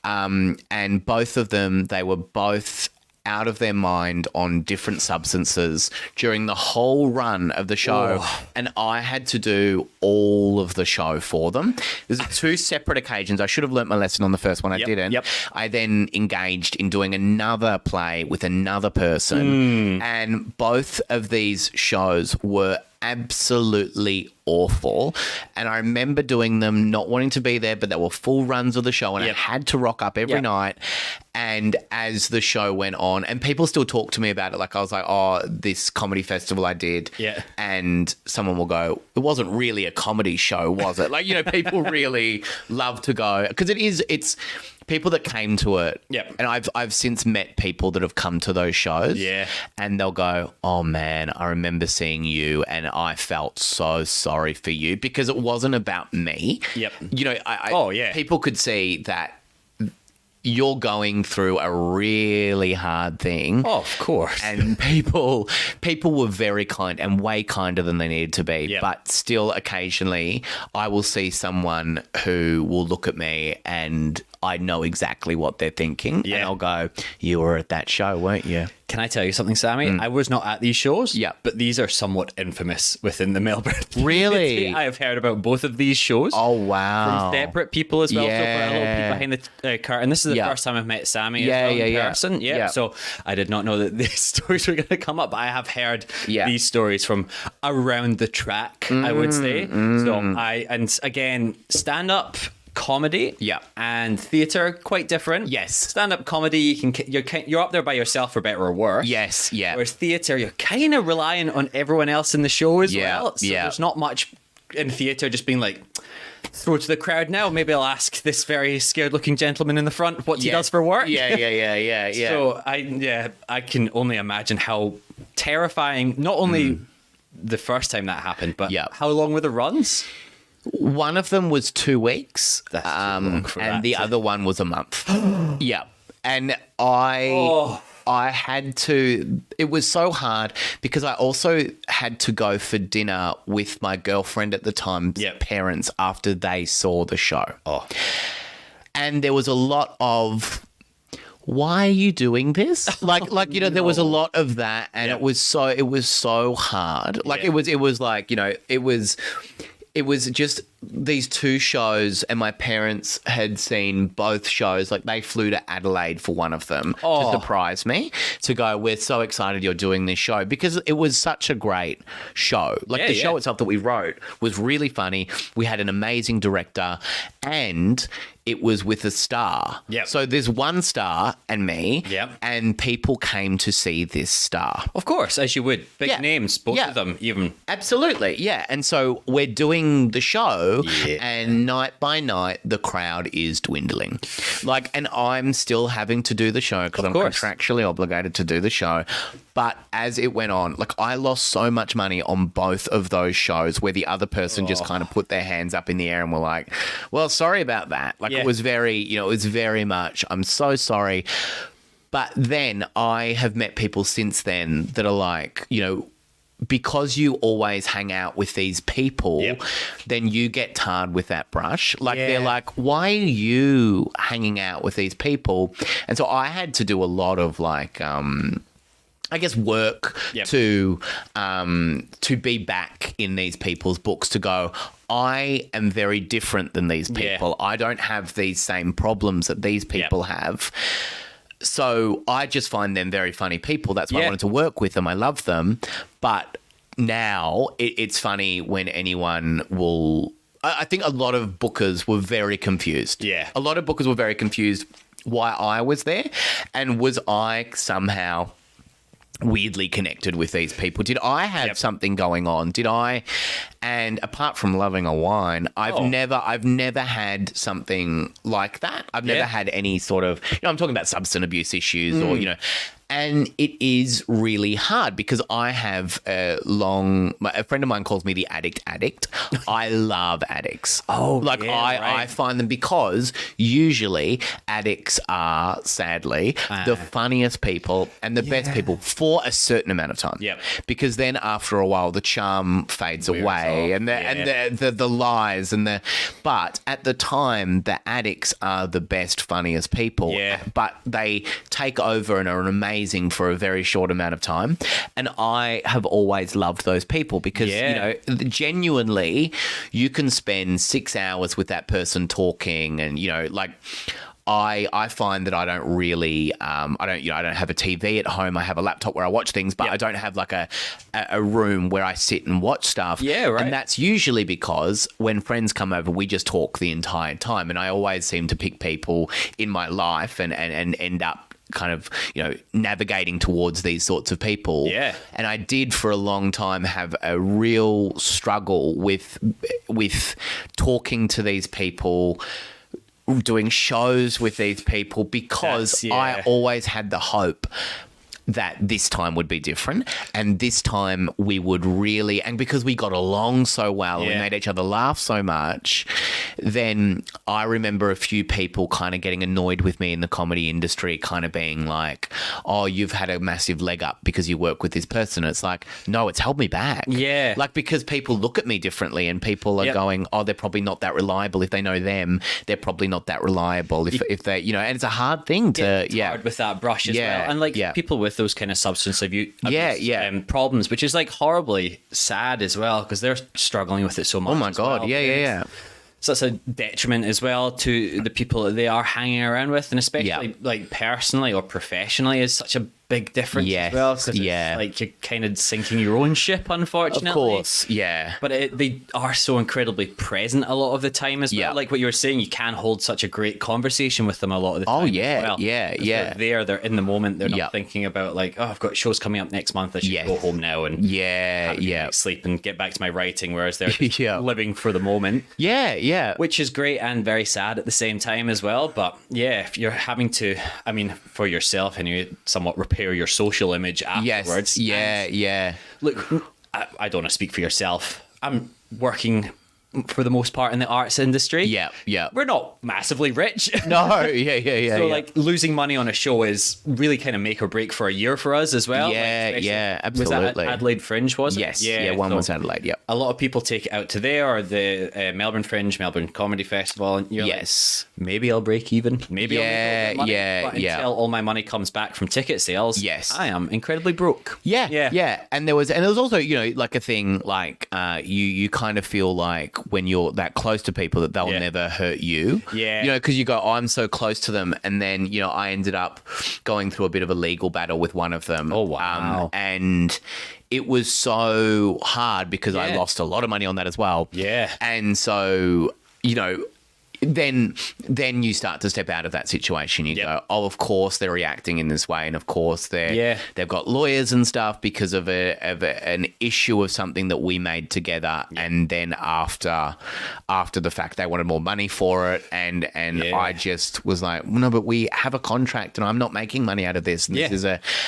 and both of them, they were both out of their mind on different substances during the whole run of the show. And I had to do all of the show for them. There's two separate occasions. I should have learnt my lesson on the first one. I didn't. I then engaged in doing another play with another person. And both of these shows were absolutely awful. And I remember doing them, not wanting to be there, but they were full runs of the show, and I had to rock up every night. And as the show went on, and people still talk to me about it, like I was like, oh, this comedy festival I did. And someone will go, it wasn't really a comedy show, was it? Like, you know, people really love to go, because it's people that came to it. And I've since met people that have come to those shows. And they'll go, oh man, I remember seeing you and I felt so sorry for you, because it wasn't about me. You know, people could see that you're going through a really hard thing. Oh, of course. And people were very kind, and way kinder than they needed to be. But still, occasionally, I will see someone who will look at me and I know exactly what they're thinking. And I'll go, you were at that show, weren't you? Can I tell you something, Sammy? I was not at these shows, but these are somewhat infamous within the Melbourne Really? community. I have heard about both of these shows. Oh, wow. From separate people as well. So for a little peek behind the curtain. This is the first time I've met Sammy in person. So I did not know that these stories were going to come up. But I have heard these stories from around the track, I would say. So and again, stand-up comedy and theatre, quite different. Stand-up comedy, you're up there by yourself, for better or worse. Whereas theatre, you're kind of relying on everyone else in the show as well. So there's not much in theatre just being like, throw to the crowd now. Maybe I'll ask this very scared-looking gentleman in the front what he does for work. So I can only imagine how terrifying. Not only the first time that happened, but how long were the runs? One of them was 2 weeks, That's too long for and that. the other one was a month. And I had to. It was so hard because I also had to go for dinner with my girlfriend at the time's parents after they saw the show. And there was a lot of, why are you doing this? Like you know, there was a lot of that, and it was so hard. Like it was like, you know, it was just these two shows, and my parents had seen both shows. Like, they flew to Adelaide for one of them to surprise me, to go, we're so excited you're doing this show, because it was such a great show. Like, the show itself that we wrote was really funny. We had an amazing director, and it was with a star. So there's one star and me, and people came to see this star. Of course, as you would. Big names, both of them, even. Absolutely, And so we're doing the show, and night by night, the crowd is dwindling. Like, and I'm still having to do the show because I'm contractually obligated to do the show. But as it went on, like, I lost so much money on both of those shows where the other person just kind of put their hands up in the air and were like, well, sorry about that. Like, it was very, you know, it was very much, I'm so sorry. But then I have met people since then that are like, you know, because you always hang out with these people, then you get tarred with that brush. Like, they're like, why are you hanging out with these people? And so I had to do a lot of, like, I guess, work to be back in these people's books, to go, I am very different than these people. I don't have these same problems that these people have. So I just find them very funny people. That's why I wanted to work with them. I love them. But now it's funny when anyone will... I think a lot of bookers were very confused. A lot of bookers were very confused why I was there, and was I somehow weirdly connected with these people? Did I have something going on? Did I? And apart from loving a wine, I've never had something like that. I've never had any sort of, you know, I'm talking about substance abuse issues or, you know, And it is really hard because I have a friend of mine calls me the addict. I love addicts. I find them, because usually addicts are sadly the funniest people and the best people for a certain amount of time. Yep. Because then after a while the charm fades away and the lies but at the time the addicts are the best, funniest people. Yeah. But they take over and are amazing for a very short amount of time. And I have always loved those people because, genuinely you can spend 6 hours with that person talking and, I find that I don't really I don't have a TV at home. I have a laptop where I watch things, but I don't have like a room where I sit and watch stuff. Yeah, right. And that's usually because when friends come over, we just talk the entire time. And I always seem to pick people in my life and end up kind of, navigating towards these sorts of people. Yeah. And I did for a long time have a real struggle with talking to these people, doing shows with these people, because I always had the hope that this time would be different and this time we would really, and because we got along so well, we made each other laugh so much, then I remember a few people kind of getting annoyed with me in the comedy industry, kind of being like, oh, you've had a massive leg up because you work with this person. It's like, no, it's held me back. Yeah. Like, because people look at me differently and people are going, oh, they're probably not that reliable. If they know them, they're probably not that reliable. If they, and it's a hard thing to, it's hard with that brush as well. And people with those kind of substance abuse problems, which is like horribly sad as well, because they're struggling with it so much. Oh my God. Yeah. So it's a detriment as well to the people that they are hanging around with, and especially like personally or professionally is such a big difference as well, because it's like you're kind of sinking your own ship, unfortunately. Of course, yeah. But they are so incredibly present a lot of the time as well. Like what you were saying, you can hold such a great conversation with them a lot of the time. Oh, yeah, as well. yeah. They're in the moment. They're not thinking about like, oh, I've got shows coming up next month. I should go home now and sleep and get back to my writing, whereas they're just living for the moment. Yeah. Which is great and very sad at the same time as well. But yeah, if you're having to, I mean, for yourself anyway, somewhat repair your social image afterwards. Yeah. Look, I don't want to speak for yourself. I'm working for the most part in the arts industry. Yeah. We're not massively rich. No, yeah. So like losing money on a show is really kind of make or break for a year for us as well. Yeah, absolutely. Was that Adelaide Fringe, was it? Yes. Yeah, one was Adelaide, yeah. A lot of people take it out to there or the Melbourne Fringe, Melbourne Comedy Festival. And you're like, maybe I'll break even. Maybe I'll make money. But until all my money comes back from ticket sales, I am incredibly broke. Yeah. And there was also, like a thing like you kind of feel like when you're that close to people that they'll never hurt you. Yeah. Because you go, oh, I'm so close to them. And then, I ended up going through a bit of a legal battle with one of them. Oh, wow. And it was so hard because I lost a lot of money on that as well. Yeah. And so, then you start to step out of that situation. You go, oh, of course they're reacting in this way, and of course they've got lawyers and stuff because of an issue of something that we made together, and then after the fact they wanted more money for it, and I just was like, no, but we have a contract, and I'm not making money out of this. And this is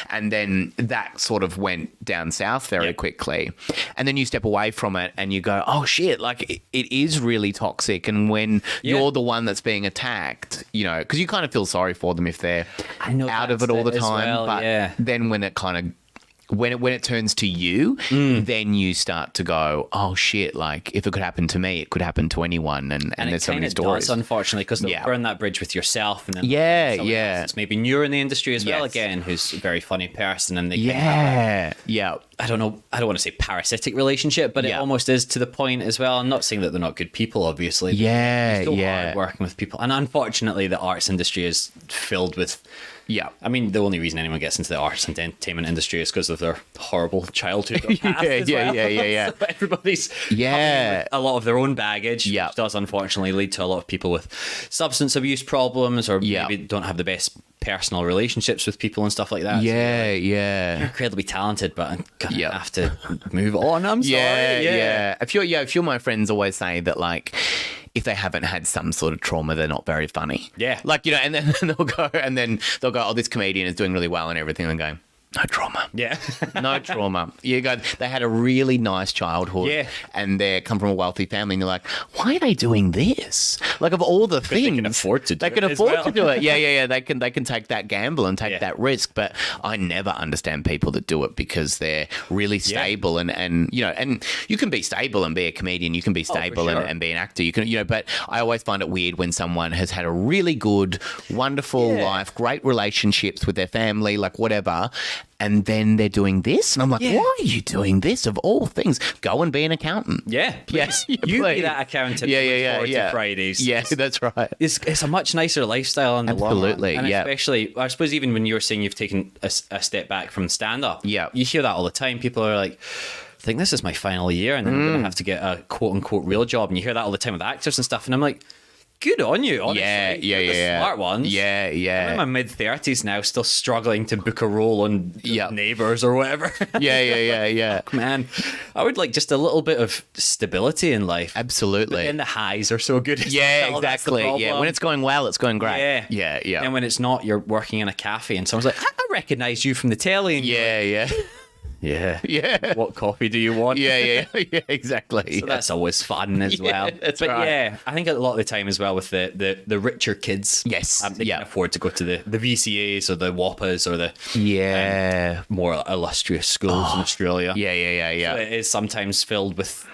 and then that sort of went down south very quickly, and then you step away from it, and you go, oh shit, like it is really toxic, and when you're the one that's being attacked, because you kind of feel sorry for them if they're out of it all the time. But then when it kind of when it turns to you, then you start to go, oh shit, like if it could happen to me, it could happen to anyone. And there's so many stories. Does, unfortunately, because they'll burn that bridge with yourself. And then it's maybe newer in the industry as well, again, who's a very funny person. And they I don't know, I don't want to say parasitic relationship, but it almost is to the point as well. I'm not saying that they're not good people, obviously. It's so hard working with people. And unfortunately, the arts industry is filled with... I mean, the only reason anyone gets into the arts and entertainment industry is because of their horrible childhood. So everybody's coming with a lot of their own baggage, which does unfortunately lead to a lot of people with substance abuse problems, or maybe don't have the best personal relationships with people and stuff like that. You're incredibly talented, but I'm gonna have to move on. I'm sorry. A few of my friends always say that, like, if they haven't had some sort of trauma, they're not very funny. Yeah. Like, you know, and then they'll go, oh, this comedian is doing really well and everything, and going, no trauma. Yeah. No trauma. You go, they had a really nice childhood. Yeah. And they come from a wealthy family, and you're like, why are they doing this? Like, of all the things. They can afford to do it. They can as afford well. to do it. Yeah. They can take that gamble and take that risk. But I never understand people that do it because they're really stable and you know, and you can be stable and be a comedian. You can be stable and be an actor. You can, you know, but I always find it weird when someone has had a really good, wonderful life, great relationships with their family, like whatever, and then they're doing this, and I'm like, why are you doing this? Of all things, go and be an accountant. Yeah, please. You be that accountant. To Fridays. Yeah, that's right. It's a much nicer lifestyle in the long run. And especially, I suppose, even when you're saying you've taken a step back from stand-up, you hear that all the time. People are like, I think this is my final year, and then I'm going to have to get a quote-unquote real job. And you hear that all the time with actors and stuff, and I'm like, good on you, honestly. Yeah. Smart ones. Yeah. I'm in my mid-30s now, still struggling to book a role on Neighbours or whatever. Yeah. Man, I would like just a little bit of stability in life. Absolutely. And the highs are so good. Yeah, exactly. Yeah, when it's going well, it's going great. Yeah. Yeah. And when it's not, you're working in a cafe and someone's like, I recognise you from the telly. And yeah. Yeah. What coffee do you want? Yeah, exactly. So that's always fun as well. That's right. Yeah, I think a lot of the time as well with the richer kids. Yes. They can afford to go to the VCAs or the WAPAs or the more illustrious schools in Australia. Yeah. So it is sometimes filled with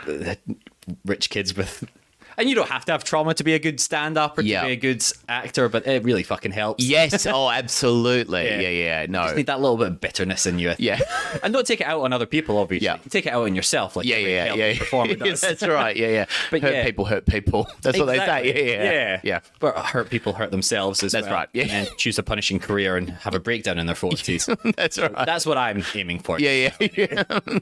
rich kids with. And you don't have to have trauma to be a good stand-up or to be a good actor, but it really fucking helps. Yes, absolutely. Yeah. No. You just need that little bit of bitterness in you. Yeah. And don't take it out on other people, obviously. Yeah. Take it out on yourself, like every performer does. That's right, yeah. But hurt people. That's what they say. Yeah. But hurt people hurt themselves as well. That's right, yeah. And choose a punishing career and have a breakdown in their 40s. That's right. That's what I'm aiming for. Yeah.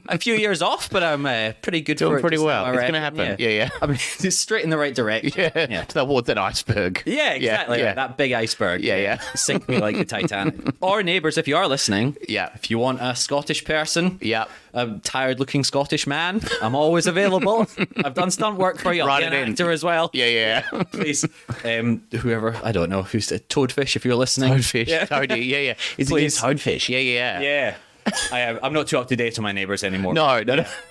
A few years off, but I'm pretty good doing for it. Pretty well. It's going to happen. Yeah. I mean, it's straight in the right direction. Yeah. Towards that iceberg. Yeah, exactly. Yeah. That big iceberg. Yeah. Sink me like the Titanic. Or Neighbours, if you are listening. Yeah. If you want a Scottish person. Yeah. A tired-looking Scottish man. I'm always available. I've done stunt work for you. I'll be an actor as well. Yeah. Please. Whoever, I don't know, who's the Toadfish, if you're listening. Toadfish. Yeah. Toady. Yeah. Is it Toadfish? Yeah. Yeah. I'm not too up to date on my Neighbours anymore. No.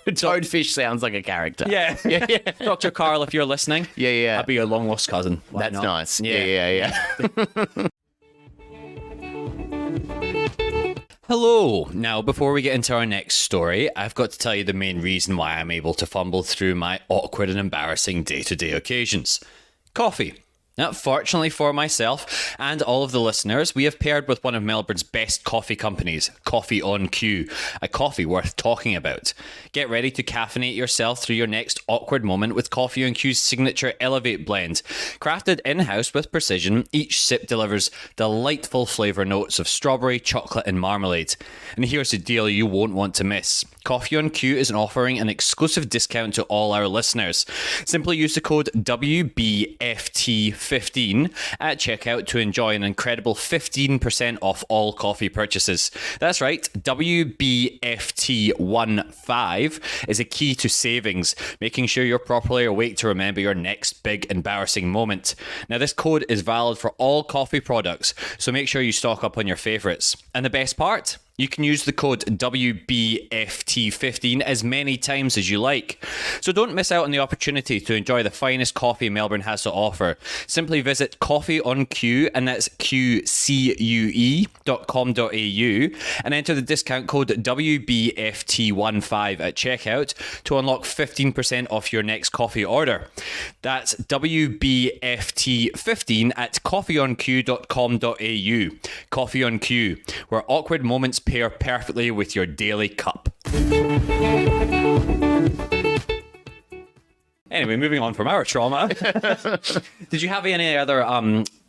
Toadfish sounds like a character. Yeah. Dr. Carl, if you're listening. Yeah. I'll be your long lost cousin. Why That's not? nice. Yeah. Hello. Now, before we get into our next story, I've got to tell you the main reason why I'm able to fumble through my awkward and embarrassing day-to-day occasions. Coffee. Now, fortunately for myself and all of the listeners, we have paired with one of Melbourne's best coffee companies, Coffee on Q, a coffee worth talking about. Get ready to caffeinate yourself through your next awkward moment with Coffee on Q's signature Elevate blend. Crafted in-house with precision, each sip delivers delightful flavour notes of strawberry, chocolate and marmalade. And here's the deal you won't want to miss. Coffee on Q is offering an exclusive discount to all our listeners. Simply use the code WBFT15 at checkout to enjoy an incredible 15% off all coffee purchases. That's right, WBFT15 is a key to savings, making sure you're properly awake to remember your next big embarrassing moment. Now, this code is valid for all coffee products, so make sure you stock up on your favourites. And the best part? You can use the code WBFT15 as many times as you like. So don't miss out on the opportunity to enjoy the finest coffee Melbourne has to offer. Simply visit Coffee on Q, and that's QCUE.com.au, and enter the discount code WBFT15 at checkout to unlock 15% off your next coffee order. That's WBFT15 at coffeeonq.com.au. Coffee on Q, where awkward moments pair perfectly with your daily cup. Anyway, moving on from our trauma. Did you have any other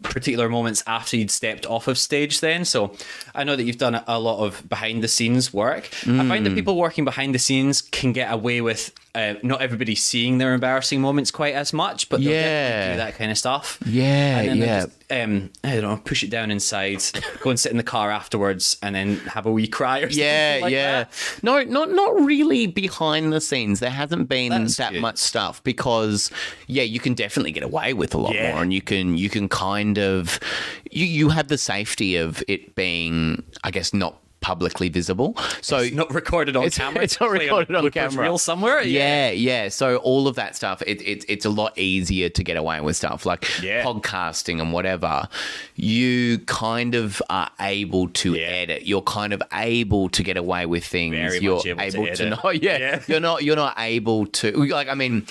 particular moments after you'd stepped off of stage then? So I know that you've done a lot of behind the scenes work. I find that people working behind the scenes can get away with not everybody seeing their embarrassing moments quite as much, but they'll definitely do that kind of stuff. And then just, I don't know, push it down inside, go and sit in the car afterwards, and then have a wee cry or something like that. No, not really behind the scenes. There hasn't been that much stuff because, you can definitely get away with a lot more, and you can kind of you have the safety of it being, I guess, not publicly visible. So it's not recorded on camera. It's not recorded on camera. Reel somewhere. Yeah. So all of that stuff, it's a lot easier to get away with stuff like podcasting and whatever. You kind of are able to edit. You're kind of able to get away with things. You're able to know. You're not able to, like, I mean,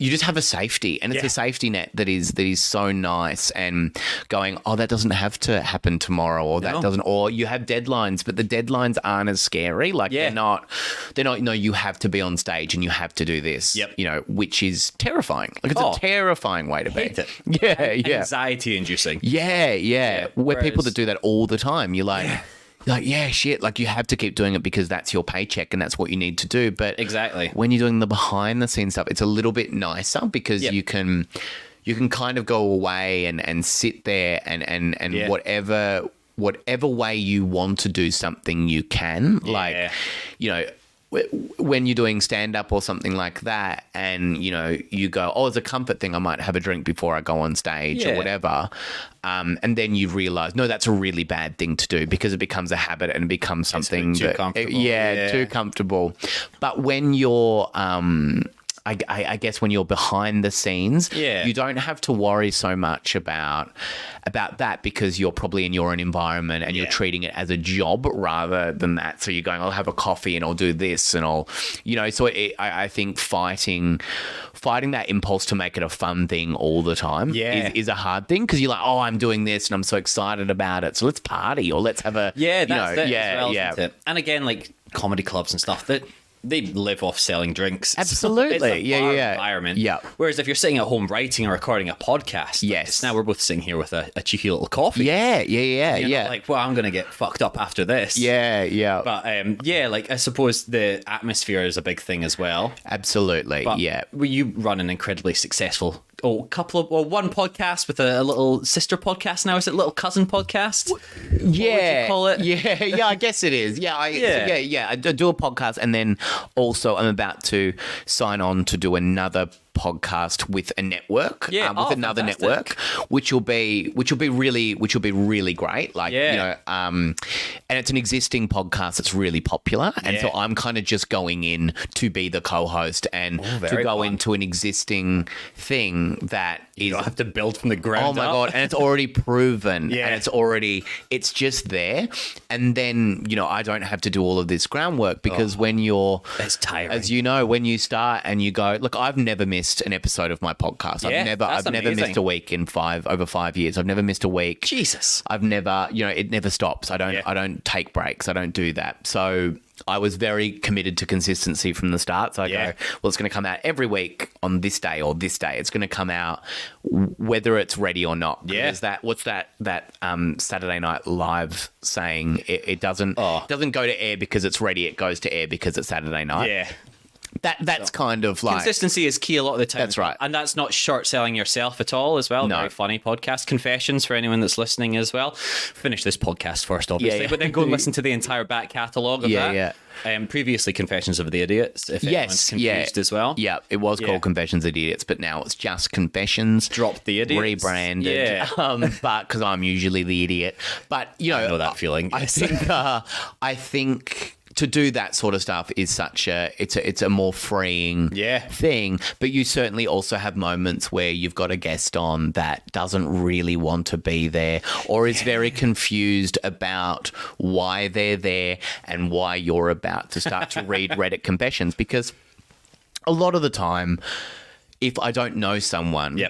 you just have a safety, and it's a safety net that is so nice. And going, oh, that doesn't have to happen tomorrow, or that doesn't, or you have deadlines, but the deadlines aren't as scary. Like they're not. No, you have to be on stage and you have to do this. Which is terrifying. Like it's a terrifying way to be. Hate it. Anxiety inducing. We're people that do that all the time. You're like. Like, shit, like you have to keep doing it because that's your paycheck and that's what you need to do. But when you're doing the behind the scenes stuff, it's a little bit nicer because you can kind of go away and sit there and whatever way you want to do something you can. Like, when you're doing stand-up or something like that and, you go, oh, as a comfort thing, I might have a drink before I go on stage or whatever. And then you realise, no, that's a really bad thing to do because it becomes a habit and it becomes something too comfortable. Too comfortable. But when you're... I guess when you're behind the scenes, you don't have to worry so much about that because you're probably in your own environment and you're treating it as a job rather than that. So you're going, I'll have a coffee and I'll do this and I'll, so I think fighting that impulse to make it a fun thing all the time is a hard thing because you're like, oh, I'm doing this and I'm so excited about it. So let's party or let's have a, And again, like comedy clubs and stuff that, they live off selling drinks. Absolutely. So it's a bar environment. Yeah. Whereas if you're sitting at home writing or recording a podcast, now we're both sitting here with a cheeky little coffee. Yeah. Not like, well, I'm going to get fucked up after this. Yeah. But like I suppose the atmosphere is a big thing as well. Absolutely. But you run an incredibly successful one podcast with a little sister podcast now. Is it little cousin podcast? What would you call it? Yeah, I guess it is. I do a podcast and then also I'm about to sign on to do another podcast with a network, with another network, which will be really great. Like, and it's an existing podcast that's really popular. And so I'm kind of just going in to be the co-host and to go into an existing thing that is... You don't have to build from the ground up. Oh my God. And it's already proven and it's just there. And then, I don't have to do all of this groundwork because when you're... It's tiring. As you know, when you start and you go, look, I've never missed an episode of my podcast. I've never missed a week in over 5 years. I've never missed a week. Jesus. I've never, it never stops. I don't take breaks. I don't do that. So I was very committed to consistency from the start. So I go, well, it's going to come out every week on this day or this day. It's going to come out whether it's ready or not. What's that Saturday Night Live saying? It doesn't go to air because it's ready. It goes to air because it's Saturday night. Yeah. That's kind of like... Consistency is key a lot of the time. That's right. And that's not short selling yourself at all as well. No. Very funny podcast. Confessions for anyone that's listening as well. Finish this podcast first, obviously, but then go and listen to the entire back catalogue of that. Previously Confessions of the Idiots, if anyone's confused as well. Yeah, it was called Confessions of the Idiots, but now it's just Confessions. Dropped the idiots. Rebranded. Yeah. But because I'm usually the idiot. But, I know that feeling. I think to do that sort of stuff is such it's a more freeing thing. But you certainly also have moments where you've got a guest on that doesn't really want to be there or is very confused about why they're there and why you're about to start to read Reddit confessions. Because a lot of the time, if I don't know someone...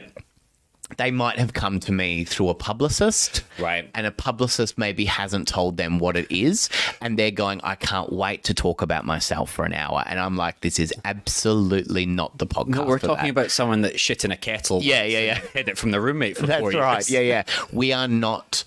they might have come to me through a publicist. Right. And a publicist maybe hasn't told them what it is. And they're going, I can't wait to talk about myself for an hour. And I'm like, this is absolutely not the podcast. No, we're for talking that. about someone that shit in a kettle. Yeah. Hid it from the roommate for That's 4 years. right. Yeah. We are not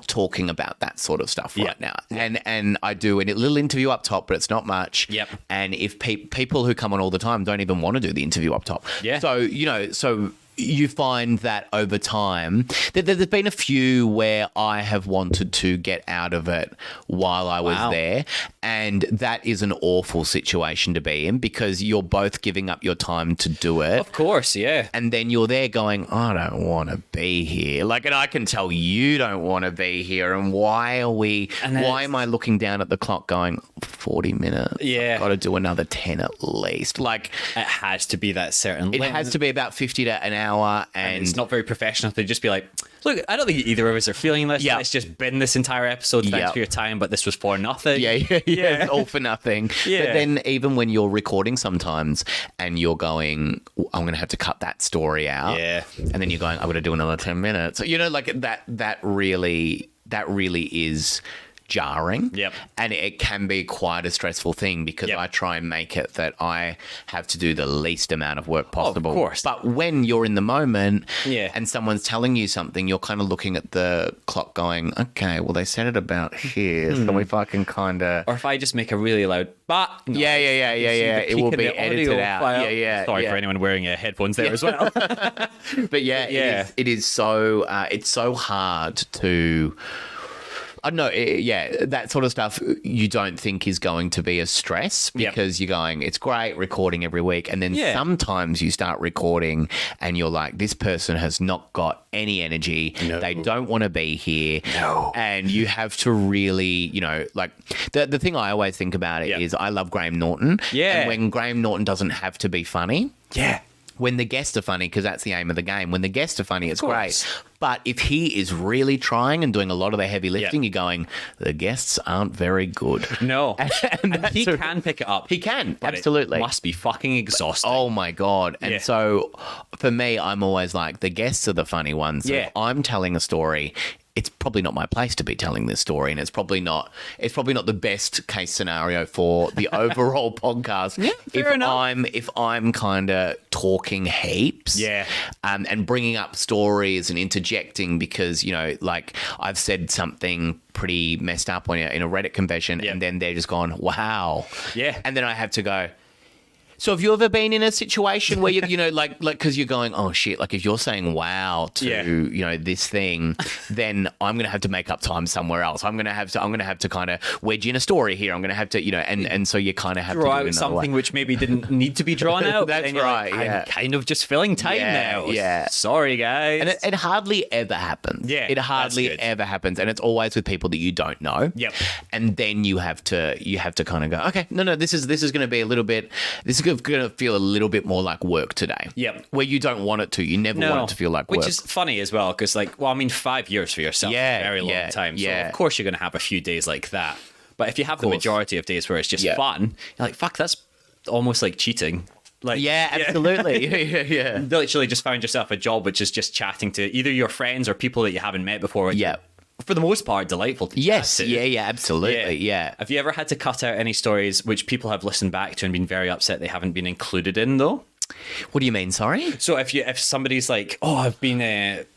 talking about that sort of stuff right now. And I do a little interview up top, but it's not much. Yep. And if people who come on all the time don't even want to do the interview up top. Yeah. So, you find that over time, there's been a few where I have wanted to get out of it while I was there. And that is an awful situation to be in because you're both giving up your time to do it. Of course, yeah. And then you're there going, I don't want to be here. And I can tell you don't want to be here. And why am I looking down at the clock going, 40 minutes? Yeah. I've got to do another 10 at least. It has to be that certain It length. has to be about 50 to an hour. And it's not very professional to just be like, look, I don't think either of us are feeling this. Yeah. Let's just bin this entire episode. Thanks for your time, but this was for nothing. Yeah. It's all for nothing. Yeah. But then even when you're recording sometimes and you're going, I'm going to have to cut that story out. Yeah. And then you're going, I'm going to do another 10 minutes. That really is jarring. Yep. And it can be quite a stressful thing because I try and make it that I have to do the least amount of work possible. Of course. But when you're in the moment Yeah. and someone's telling you something, you're kind of looking at the clock going, okay, well, they said it about here. So if I can kind of... Or if I just make a really loud but. No, Yeah. It will be the edited audio out. file. Yeah. Sorry for anyone wearing headphones there as well. But Yeah. it is so it's so hard to... I don't know, that sort of stuff you don't think is going to be a stress because you're going, it's great recording every week. And then sometimes you start recording and you're like, this person has not got any energy. No. They don't want to be here. No. And you have to really, the thing I always think about it is I love Graham Norton. Yeah. And when Graham Norton doesn't have to be funny. Yeah. When the guests are funny, because that's the aim of the game. When the guests are funny, it's Of course. great. But if he is really trying and doing a lot of the heavy lifting, you're going, the guests aren't very good. No. And he can pick it up. He can, but absolutely. It must be fucking exhausting. Oh my God. And so for me, I'm always like, the guests are the funny ones. So if I'm telling a story, it's probably not my place to be telling this story, and it's probably not the best case scenario for the overall podcast. Yeah, fair enough. If I'm kind of talking heaps, and bringing up stories and interjecting because I've said something pretty messed up in a Reddit confession, and then they're just gone, wow, and then I have to go. So have you ever been in a situation where because you're going, oh shit, if you're saying wow to this thing, then I'm going to have to make up time somewhere else. I'm going to have to kind of wedge in a story here. I'm going to have to, and so you kind of have draw to do out something which maybe didn't need to be drawn out. That's right. I'm kind of just filling time now. Yeah. Sorry, guys. And it hardly ever happens. Yeah, it hardly that's good. ever happens, and it's always with people that you don't know. Yep. And then you have to kind of go, okay, no, this is going to be a little bit. This is going to feel a little bit more like work today. Yep. Where you don't want it to. You never want it to feel like work. Which is funny as well, because 5 years for yourself is a very long time. So of course you're going to have a few days like that. But if you have the majority of days where it's just fun, you're like, fuck, that's almost like cheating. Absolutely. Yeah. You literally just found yourself a job which is just chatting to either your friends or people that you haven't met before. For the most part, delightful to chat to. Yeah, absolutely. Yeah. Have you ever had to cut out any stories which people have listened back to and been very upset they haven't been included in, though? What do you mean? Sorry. So if somebody's like, oh, I've been,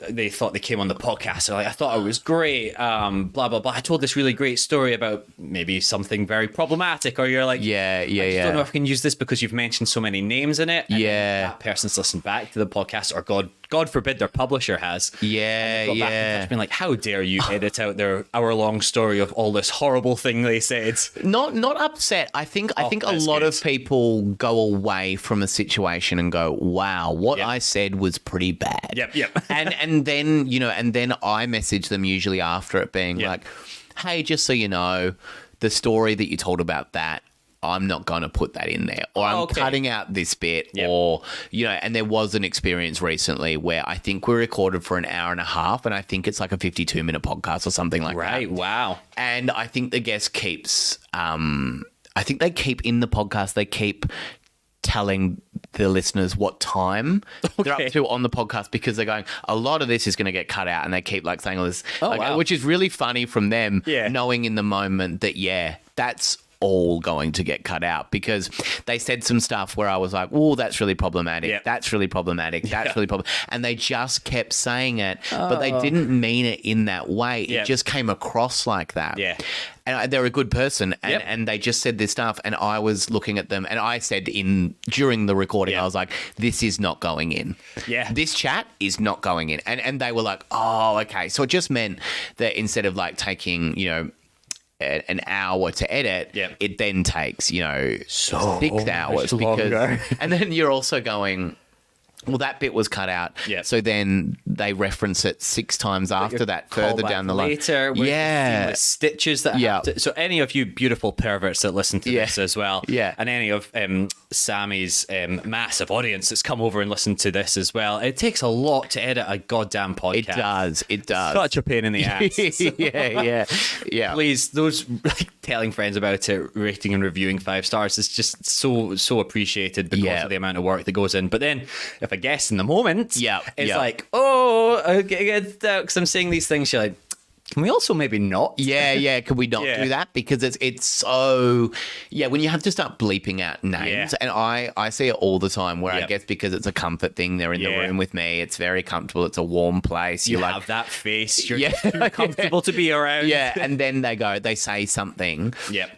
they thought they came on the podcast. They're like, I thought it was great. Blah blah blah. I told this really great story about maybe something very problematic, or you're like, I don't know if I can use this because you've mentioned so many names in it. And that person's listened back to the podcast, or God forbid their publisher has. Been like, how dare you edit out their hour-long story of all this horrible thing they said? Not upset. I think a lot of people go away from a situation and go, wow, what I said was pretty bad. Yep. and then I message them usually after it being like, hey, just so you know, the story that you told about that, I'm not going to put that in there, or I'm cutting out this bit, or, and there was an experience recently where I think we recorded for an hour and a half, and I think it's like a 52-minute podcast or something like that. Right, wow. And I think the guest keeps, I think they keep in the podcast, they keep telling the listeners what time they're up to on the podcast, because they're going, a lot of this is going to get cut out, and they keep like saying all this, which is really funny from them, knowing in the moment that, that's all going to get cut out, because they said some stuff where I was like, oh, that's really problematic. That's really problematic. That's really problematic. And they just kept saying it, but they didn't mean it in that way. It just came across like that. And they're a good person, and they just said this stuff, and I was looking at them, and I said during the recording, I was like, this is not going in. This chat is not going in. And they were like, oh, okay. So it just meant that instead of like taking, an hour to edit, it then takes, 6 hours, because, and then you're also going, well, that bit was cut out. So then they reference it 6 times after that, further down the line. Later, with stitches that have to, so any of you beautiful perverts that listen to this as well, and any of Sammy's massive audience that's come over and listened to this as well, it takes a lot to edit a goddamn podcast. It does. Such a pain in the ass. Please, those telling friends about it, rating and reviewing 5 stars is just so appreciated because of the amount of work that goes in. But then if a guest in the moment is like, oh, because I'm saying these things, you're like, can we also maybe not? Can we not do that? Because it's so... when you have to start bleeping out names, and I see it all the time where I guess because it's a comfort thing, they're in the room with me, it's very comfortable, it's a warm place. You have that face, you're too comfortable to be around. And then they say something,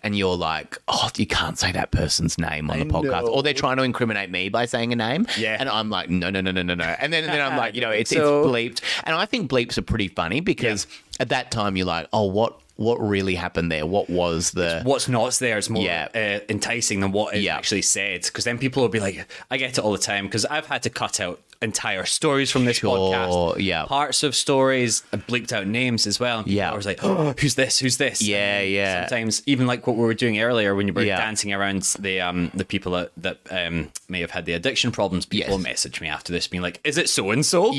and you're like, oh, you can't say that person's name on the podcast. Or they're trying to incriminate me by saying a name, and I'm like, no. And then I'm like, it's bleeped. And I think bleeps are pretty funny because... At that time, you're like, oh, what really happened there? What was the... What's not there is more enticing than what is actually said. Because then people will be like, I get it all the time, because I've had to cut out entire stories from this podcast. Parts of stories, I bleeped out names as well. I was like, oh, who's this? Sometimes, even like what we were doing earlier when you were dancing around the people that may have had the addiction problems, people message me after this being like, is it so-and-so?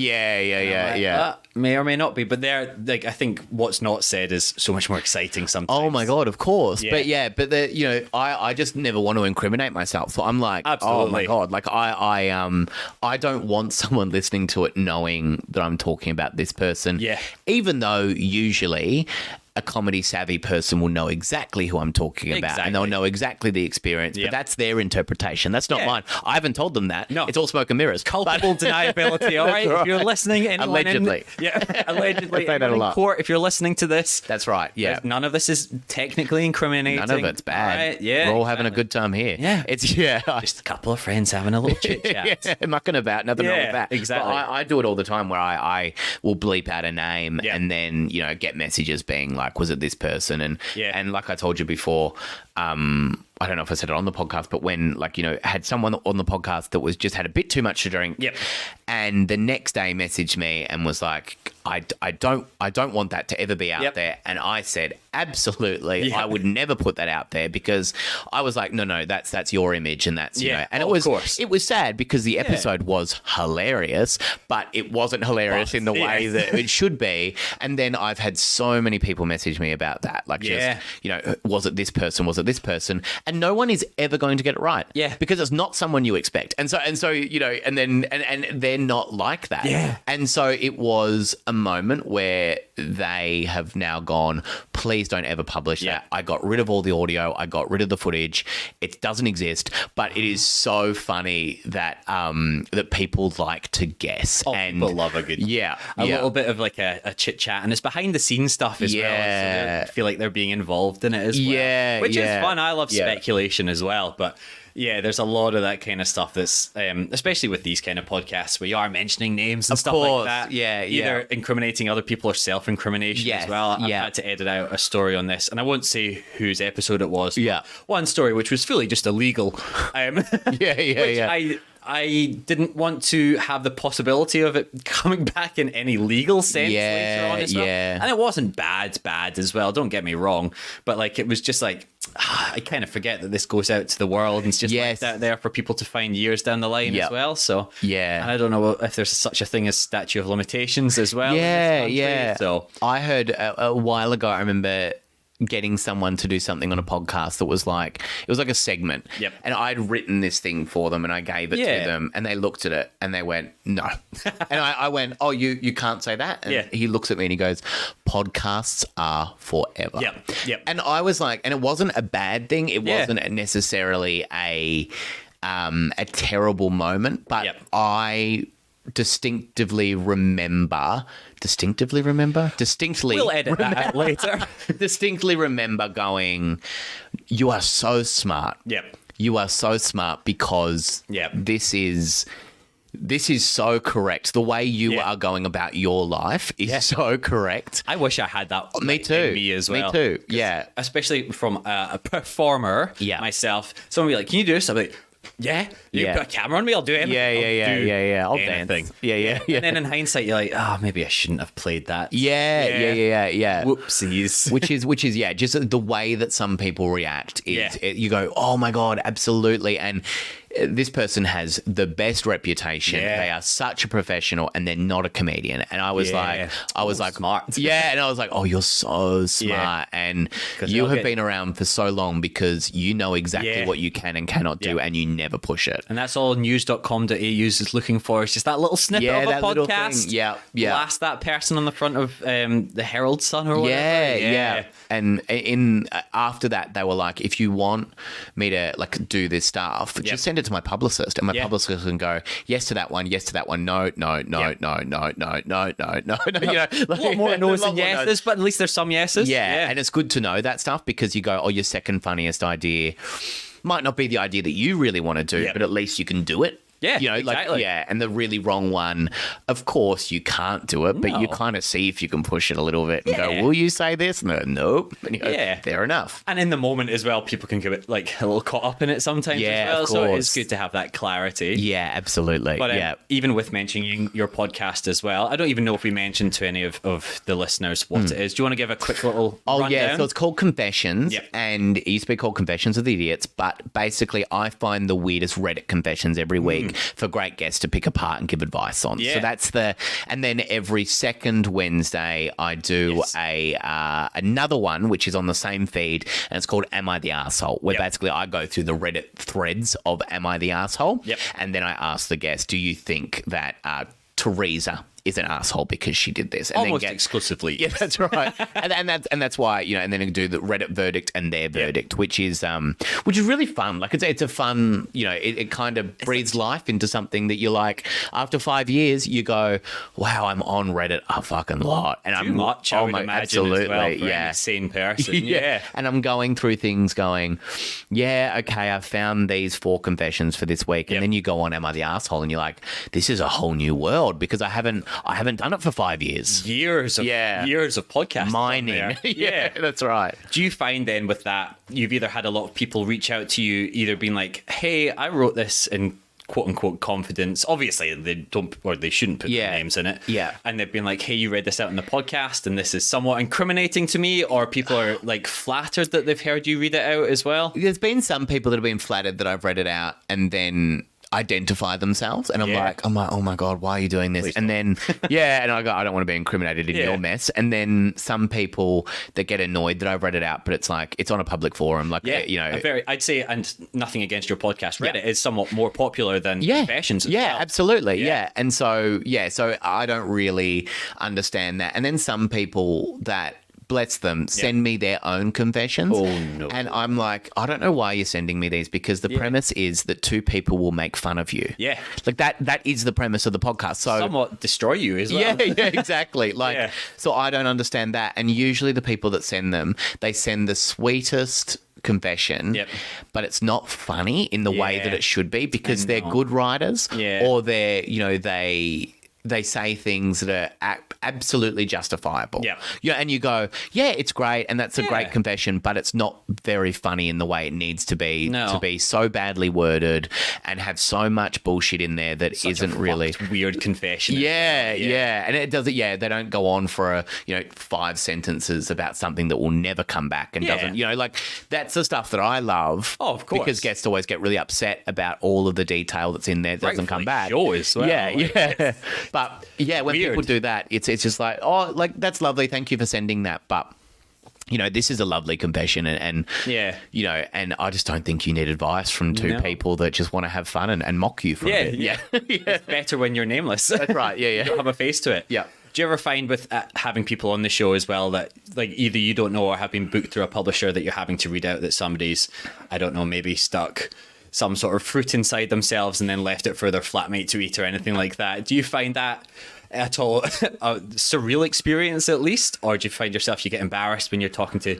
May or may not be, but they're like, I think what's not said is so much more exciting sometimes. Oh my God, of course. But I just never want to incriminate myself. So I'm like, absolutely. Oh my God, like I don't want someone listening to it knowing that I'm talking about this person. Even though usually a comedy savvy person will know exactly who I'm talking about, and they'll know exactly the experience, but that's their interpretation. That's not mine. I haven't told them that. No. It's all smoke and mirrors. Culpable deniability, all right? If you're listening, allegedly. Allegedly. I say that a lot. Court, if you're listening to this. That's right, none of this is technically incriminating. None of it's bad. Right? We're all having a good time here. It's just a couple of friends having a little chit-chat. Mucking about, nothing wrong with that. Exactly. But I do it all the time where I will bleep out a name and then, get messages being like, was it this person? And like I told you before, I don't know if I said it on the podcast, but when had someone on the podcast that was just had a bit too much to drink, and the next day messaged me and was like, I don't want that to ever be out there. And I said, absolutely, I would never put that out there, because I was like, no, that's your image, and that's and it was sad because the episode was hilarious, but it wasn't hilarious in the way that it should be. And then I've had so many people message me about that, like was it this person? Was it this person? And no one is ever going to get it right. Because it's not someone you expect. And so and they're not like that. And so it was a moment where they have now gone, please don't ever publish that. I got rid of all the audio. I got rid of the footage. It doesn't exist. But it is so funny that that people like to guess. And people love a good a little bit of like a chit chat, and it's behind the scenes stuff as well. So I feel like they're being involved in it as well. Which is fun. I love speculation as well, but there's a lot of that kind of stuff that's, especially with these kind of podcasts where you are mentioning names and stuff like that. Either incriminating other people or self-incrimination as well. I've had to edit out a story on this, and I won't say whose episode it was. One story which was fully just illegal. I didn't want to have the possibility of it coming back in any legal sense later on as well. And it wasn't bad as well, don't get me wrong. But like, it was just like, I kind of forget that this goes out to the world and it's just left out there for people to find years down the line as well. So and I don't know if there's such a thing as statute of limitations as well. So I heard a while ago, I remember getting someone to do something on a podcast that was like, it was like a segment. Yep. And I'd written this thing for them and I gave it to them and they looked at it and they went, no. And I went, oh, you can't say that? And he looks at me and he goes, podcasts are forever. Yep. And I was like, and it wasn't a bad thing. It wasn't necessarily a terrible moment, but I distinctly remember. We'll edit that out later. Distinctly remember going, you are so smart. Yep. You are so smart because this is so correct. The way you are going about your life is so correct. I wish I had that. Me too. In me as well. Me too. Yeah. Especially from a performer myself. Someone will be like, can you do this? I'm like, you put a camera on me, I'll do anything. I'll anything. dance. Yeah. And then in hindsight, you're like, oh, maybe I shouldn't have played that. Yeah. Whoopsies. Which is just the way that some people react is you go, oh my God, absolutely. And this person has the best reputation. They are such a professional and they're not a comedian. And I was like, smart. And I was like, oh, you're so smart. And you have been around for so long because you know exactly what you can and cannot do and you never push it. And that's all news.com.au is looking for. It's just that little snippet of a that little podcast. thing. Yeah. Blast that person on the front of the Herald Sun or whatever. Yeah. And after that, they were like, if you want me to like do this stuff, just send it to my publicist, and my publicist can go yes to that one, no. You know, a lot more no's than yeses, but at least there's some yeses. Yeah, and it's good to know that stuff because you go, oh, your second funniest idea might not be the idea that you really want to do, but at least you can do it. Yeah, you know, exactly. And the really wrong one, of course, you can't do it, but you kind of see if you can push it a little bit and go, will you say this? No, nope. And you go, fair enough. And in the moment as well, people can get like a little caught up in it sometimes as well. Of course. So it's good to have that clarity. Yeah, absolutely. But even with mentioning your podcast as well, I don't even know if we mentioned to any of the listeners what it is. Do you want to give a quick little rundown? So it's called Confessions, and it used to be called Confessions of the Idiots, but basically I find the weirdest Reddit confessions every week for great guests to pick apart and give advice on. So that's and then every second Wednesday I do another one which is on the same feed, and it's called Am I the Arsehole? Where basically I go through the Reddit threads of Am I the Arsehole? And then I ask the guest, do you think that Teresa is an asshole because she did this? And almost exclusively. Yeah, that's right. and that's why, you know, and then you do the Reddit verdict and their verdict, which is really fun. Like it's a fun, you know, it kind of breathes life into something that you're like, after 5 years, you go, wow, I'm on Reddit a fucking lot. And Too much, I would imagine, absolutely, as well, for any sane person. And I'm going through things going, okay, I found these 4 confessions for this week. And then you go on Am I the Arsehole? And you're like, this is a whole new world because I haven't done it for 5 years. Years of podcasting. Mining. That's right. Do you find then with that, you've either had a lot of people reach out to you, either being like, hey, I wrote this in quote unquote confidence. Obviously they don't, or they shouldn't put their names in it. And they've been like, hey, you read this out in the podcast and this is somewhat incriminating to me, or people are like flattered that they've heard you read it out as well? There's been some people that have been flattered that I've read it out and then identify themselves, and I'm like, oh my God, why are you doing this? And then and I go, I don't want to be incriminated in your mess. And then some people that get annoyed that I've read it out, but it's like it's on a public forum, like you know, I'd say, and nothing against your podcast, Reddit is somewhat more popular than Confessions as well. Absolutely, and so I don't really understand that. And then some people that, bless them, send me their own confessions. Oh, no. And I'm like, I don't know why you're sending me these, because the premise is that 2 people will make fun of you. Yeah. Like that is the premise of the podcast. So somewhat destroy you as well. Yeah, exactly. Like, so I don't understand that. And usually the people that send them, they send the sweetest confession, but it's not funny in the way that it should be, because they're good writers, or they're, you know, they say things that are absolutely justifiable. And you go, it's great, and that's a great confession, but it's not very funny in the way it needs to be, to be so badly worded and have so much bullshit in there that Such isn't a really weird confession. And it doesn't. They don't go on for 5 sentences about something that will never come back and doesn't. You know, like that's the stuff that I love. Oh, of course. Because guests always get really upset about all of the detail that's in there that doesn't come back. Sure as well. But when people do that, it's just like, oh, like that's lovely, thank you for sending that, but this is a lovely confession, and and I just don't think you need advice from two people that just want to have fun and mock you for a bit. Yeah. It's better when you're nameless. That's right. Yeah, You don't have a face to it. Yeah. Do you ever find with having people on the show as well that like either you don't know or have been booked through a publisher that you're having to read out that somebody's, I don't know, maybe stuck some sort of fruit inside themselves and then left it for their flatmate to eat or anything like that? Do you find that at all a surreal experience at least, or do you find yourself you get embarrassed when you're talking to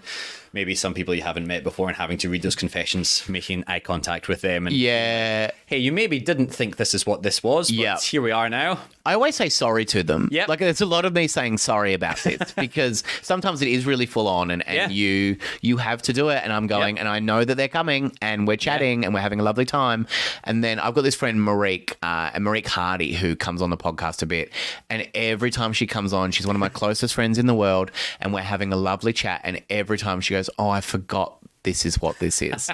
maybe some people you haven't met before and having to read those confessions, making eye contact with them and hey, you maybe didn't think this is what this was, but here we are now. I always say sorry to them. Yep. Like there's a lot of me saying sorry about this because sometimes it is really full on and you have to do it, and I'm going and I know that they're coming and we're chatting and we're having a lovely time. And then I've got this friend Marique Hardy who comes on the podcast a bit, and every time she comes on, she's one of my closest friends in the world, and we're having a lovely chat, and every time she goes, oh, I forgot this is what this is.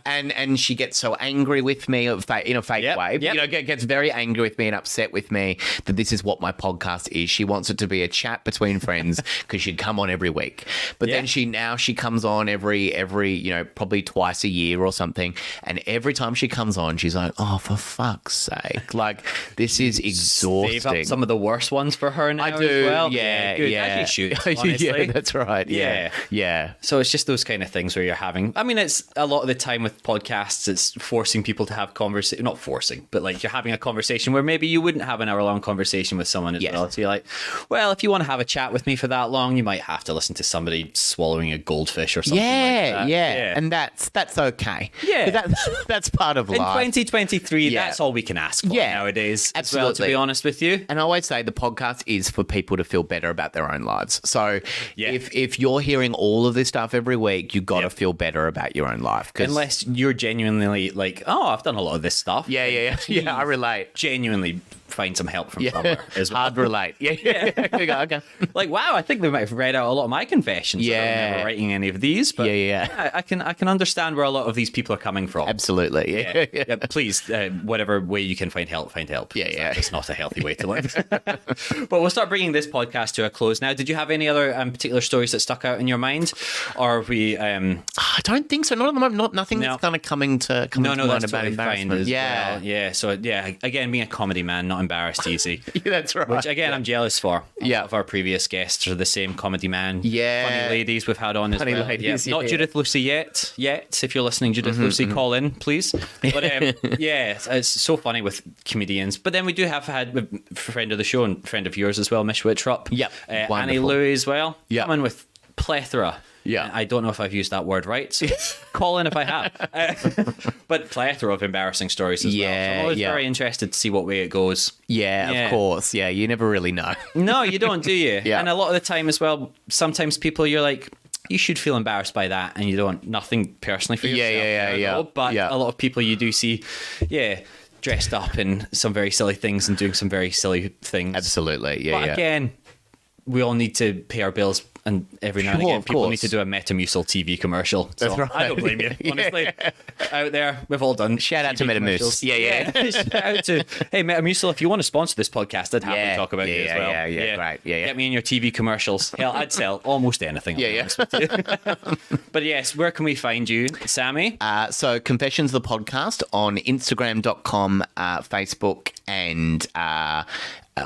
and she gets so angry with me in a fake way. Gets very angry with me and upset with me that this is what my podcast is. She wants it to be a chat between friends because she'd come on every week. But then she comes on every probably twice a year or something. And every time she comes on, she's like, oh, for fuck's sake. Like, this is exhausting. Save up some of the worst ones for her now. I do. As well. Yeah. As you should, honestly. Yeah, that's right. Yeah. So it's just those kind of things where you're having, I mean, it's a lot of the time with podcasts, it's forcing people to have conversation, not forcing, but like you're having a conversation where maybe you wouldn't have an hour-long conversation with someone as well. So you're like, well, if you want to have a chat with me for that long, you might have to listen to somebody swallowing a goldfish or something like that. Yeah. And that's okay. Yeah. That's part of life. In 2023, that's all we can ask for nowadays. Absolutely. As well, to be honest with you. And I always say the podcast is for people to feel better about their own lives. So if you're hearing all of this stuff every week, you've got to feel better about your own life. Unless you're genuinely like, oh, I've done a lot of this stuff. Yeah, I relate. Genuinely find some help from somewhere as well. Hard relate. Yeah. Okay. Like, wow, I think they might have read out a lot of my confessions. Yeah. I'm never writing any of these, but I can understand where a lot of these people are coming from. Absolutely. Yeah. Please, whatever way you can find help. Yeah. It's not a healthy way to live. But we'll start bringing this podcast to a close now. Did you have any other particular stories that stuck out in your mind? Or are we... I don't think so. Not at the moment. Nothing that's kind of coming to mind that's about totally embarrassment. Fine as well. Yeah. So, again, being a comedy man, not embarrassed easy. That's right. Which, again, I'm jealous for. A lot of our previous guests are the same comedy man. Yeah. Funny ladies we've had on as well. Ladies, Not Judith Lucy yet. If you're listening, Judith Lucy, call in, please. But, it's so funny with comedians. But then we do have had a friend of the show and friend of yours as well, Mish Wittrop. Yep. Annie Louie as well. Yep. Coming with plethora. Yeah. I don't know if I've used that word right, so call in if I have. But plethora of embarrassing stories as well. So I'm always very interested to see what way it goes. Yeah, of course. Yeah, you never really know. No, you don't, do you? Yeah. And a lot of the time as well, sometimes people, you're like, you should feel embarrassed by that, and you don't, nothing personally for yourself. Yeah. But a lot of people you do see, dressed up in some very silly things and doing some very silly things. Absolutely, But again, we all need to pay our bills, and every now and again people need to do a Metamucil TV commercial. So That's right. I don't blame you, honestly. Out there, we've all done shout out to Metamucil. Yeah. Shout out to, hey, Metamucil, if you want to sponsor this podcast, I'd happily talk about you as well. Yeah, great. Yeah. Get me in your TV commercials. Hell, I'd sell almost anything. But yes, where can we find you, Sammy? So Confessions the Podcast on Instagram.com, Facebook, and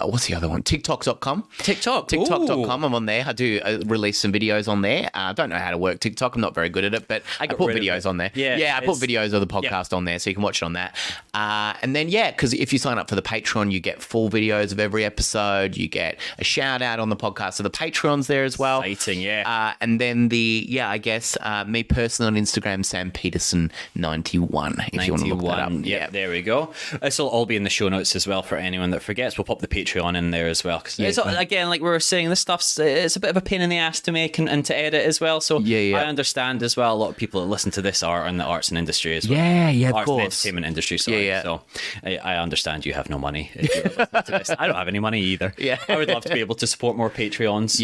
what's the other one? TikTok.com. TikTok.com. I'm on there. I do release some videos on there. I don't know how to work TikTok. I'm not very good at it, but I put videos on there. I put videos of the podcast on there, so you can watch it on that. And then, because if you sign up for the Patreon, you get full videos of every episode. You get a shout out on the podcast. So the Patreon's there as well. Exciting, and then me personally on Instagram, Sam Petersen 91. If you want to look that up. Yeah, there we go. This will all be in the show notes as well for anyone that forgets. We'll pop the Patreon in there as well, because again, like we were saying, this stuff's it's a bit of a pain in the ass to make and to edit as well. So I understand as well. A lot of people that listen to this are in the arts and industry as well. Arts and entertainment industry. Sorry. So I understand you have no money. If you're listening to this. I don't have any money either. I would love to be able to support more Patreons.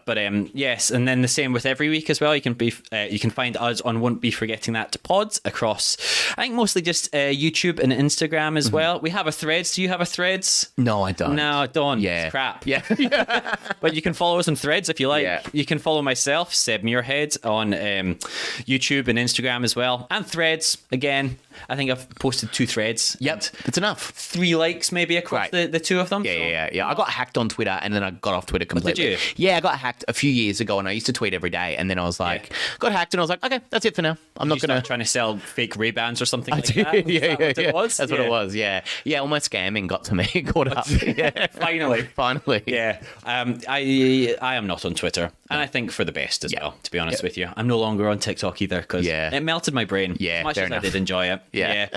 But yes, and then the same with every week as well. You can find us on Won't Be Forgetting That pods across, I think mostly just YouTube and Instagram as well. We have a Threads. Do you have a Threads? No, No, I don't. No, don't. Yeah. It's crap. Yeah. But you can follow us on Threads if you like. Yeah. You can follow myself, Seb Muirhead, on YouTube and Instagram as well. And Threads, again, I think I've posted 2 threads. Yep, that's enough. 3 likes maybe across the 2 of them. Yeah. I got hacked on Twitter and then I got off Twitter completely. did you? Yeah, I got hacked a few years ago and I used to tweet every day and then I was like, got hacked and I was like, okay, that's it for now. I'm not going to... trying to sell fake Ray-Bans or something like that? Yeah. It was? That's what it was, yeah. Yeah, all my scamming got to me, caught up. Yeah. Finally. Yeah. I am not on Twitter. And I think for the best as well, to be honest with you. I'm no longer on TikTok either because it melted my brain as much as I did enjoy it. Yeah.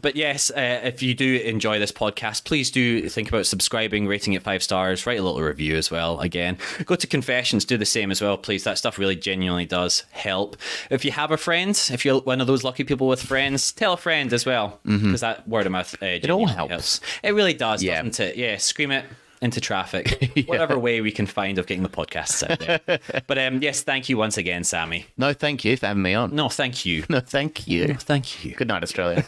But yes, if you do enjoy this podcast, please do think about subscribing, rating it 5 stars, write a little review as well. Again, go to Confessions, do the same as well, please. That stuff really genuinely does help. If you have a friend, if you're one of those lucky people with friends, tell a friend as well because that word of mouth it all helps. It really does, doesn't it? Yeah, scream it into traffic, whatever way we can find of getting the podcasts out there. But yes, thank you once again, Sammy. No, thank you for having me on. No, thank you. No, thank you. Thank you. Good night, Australia.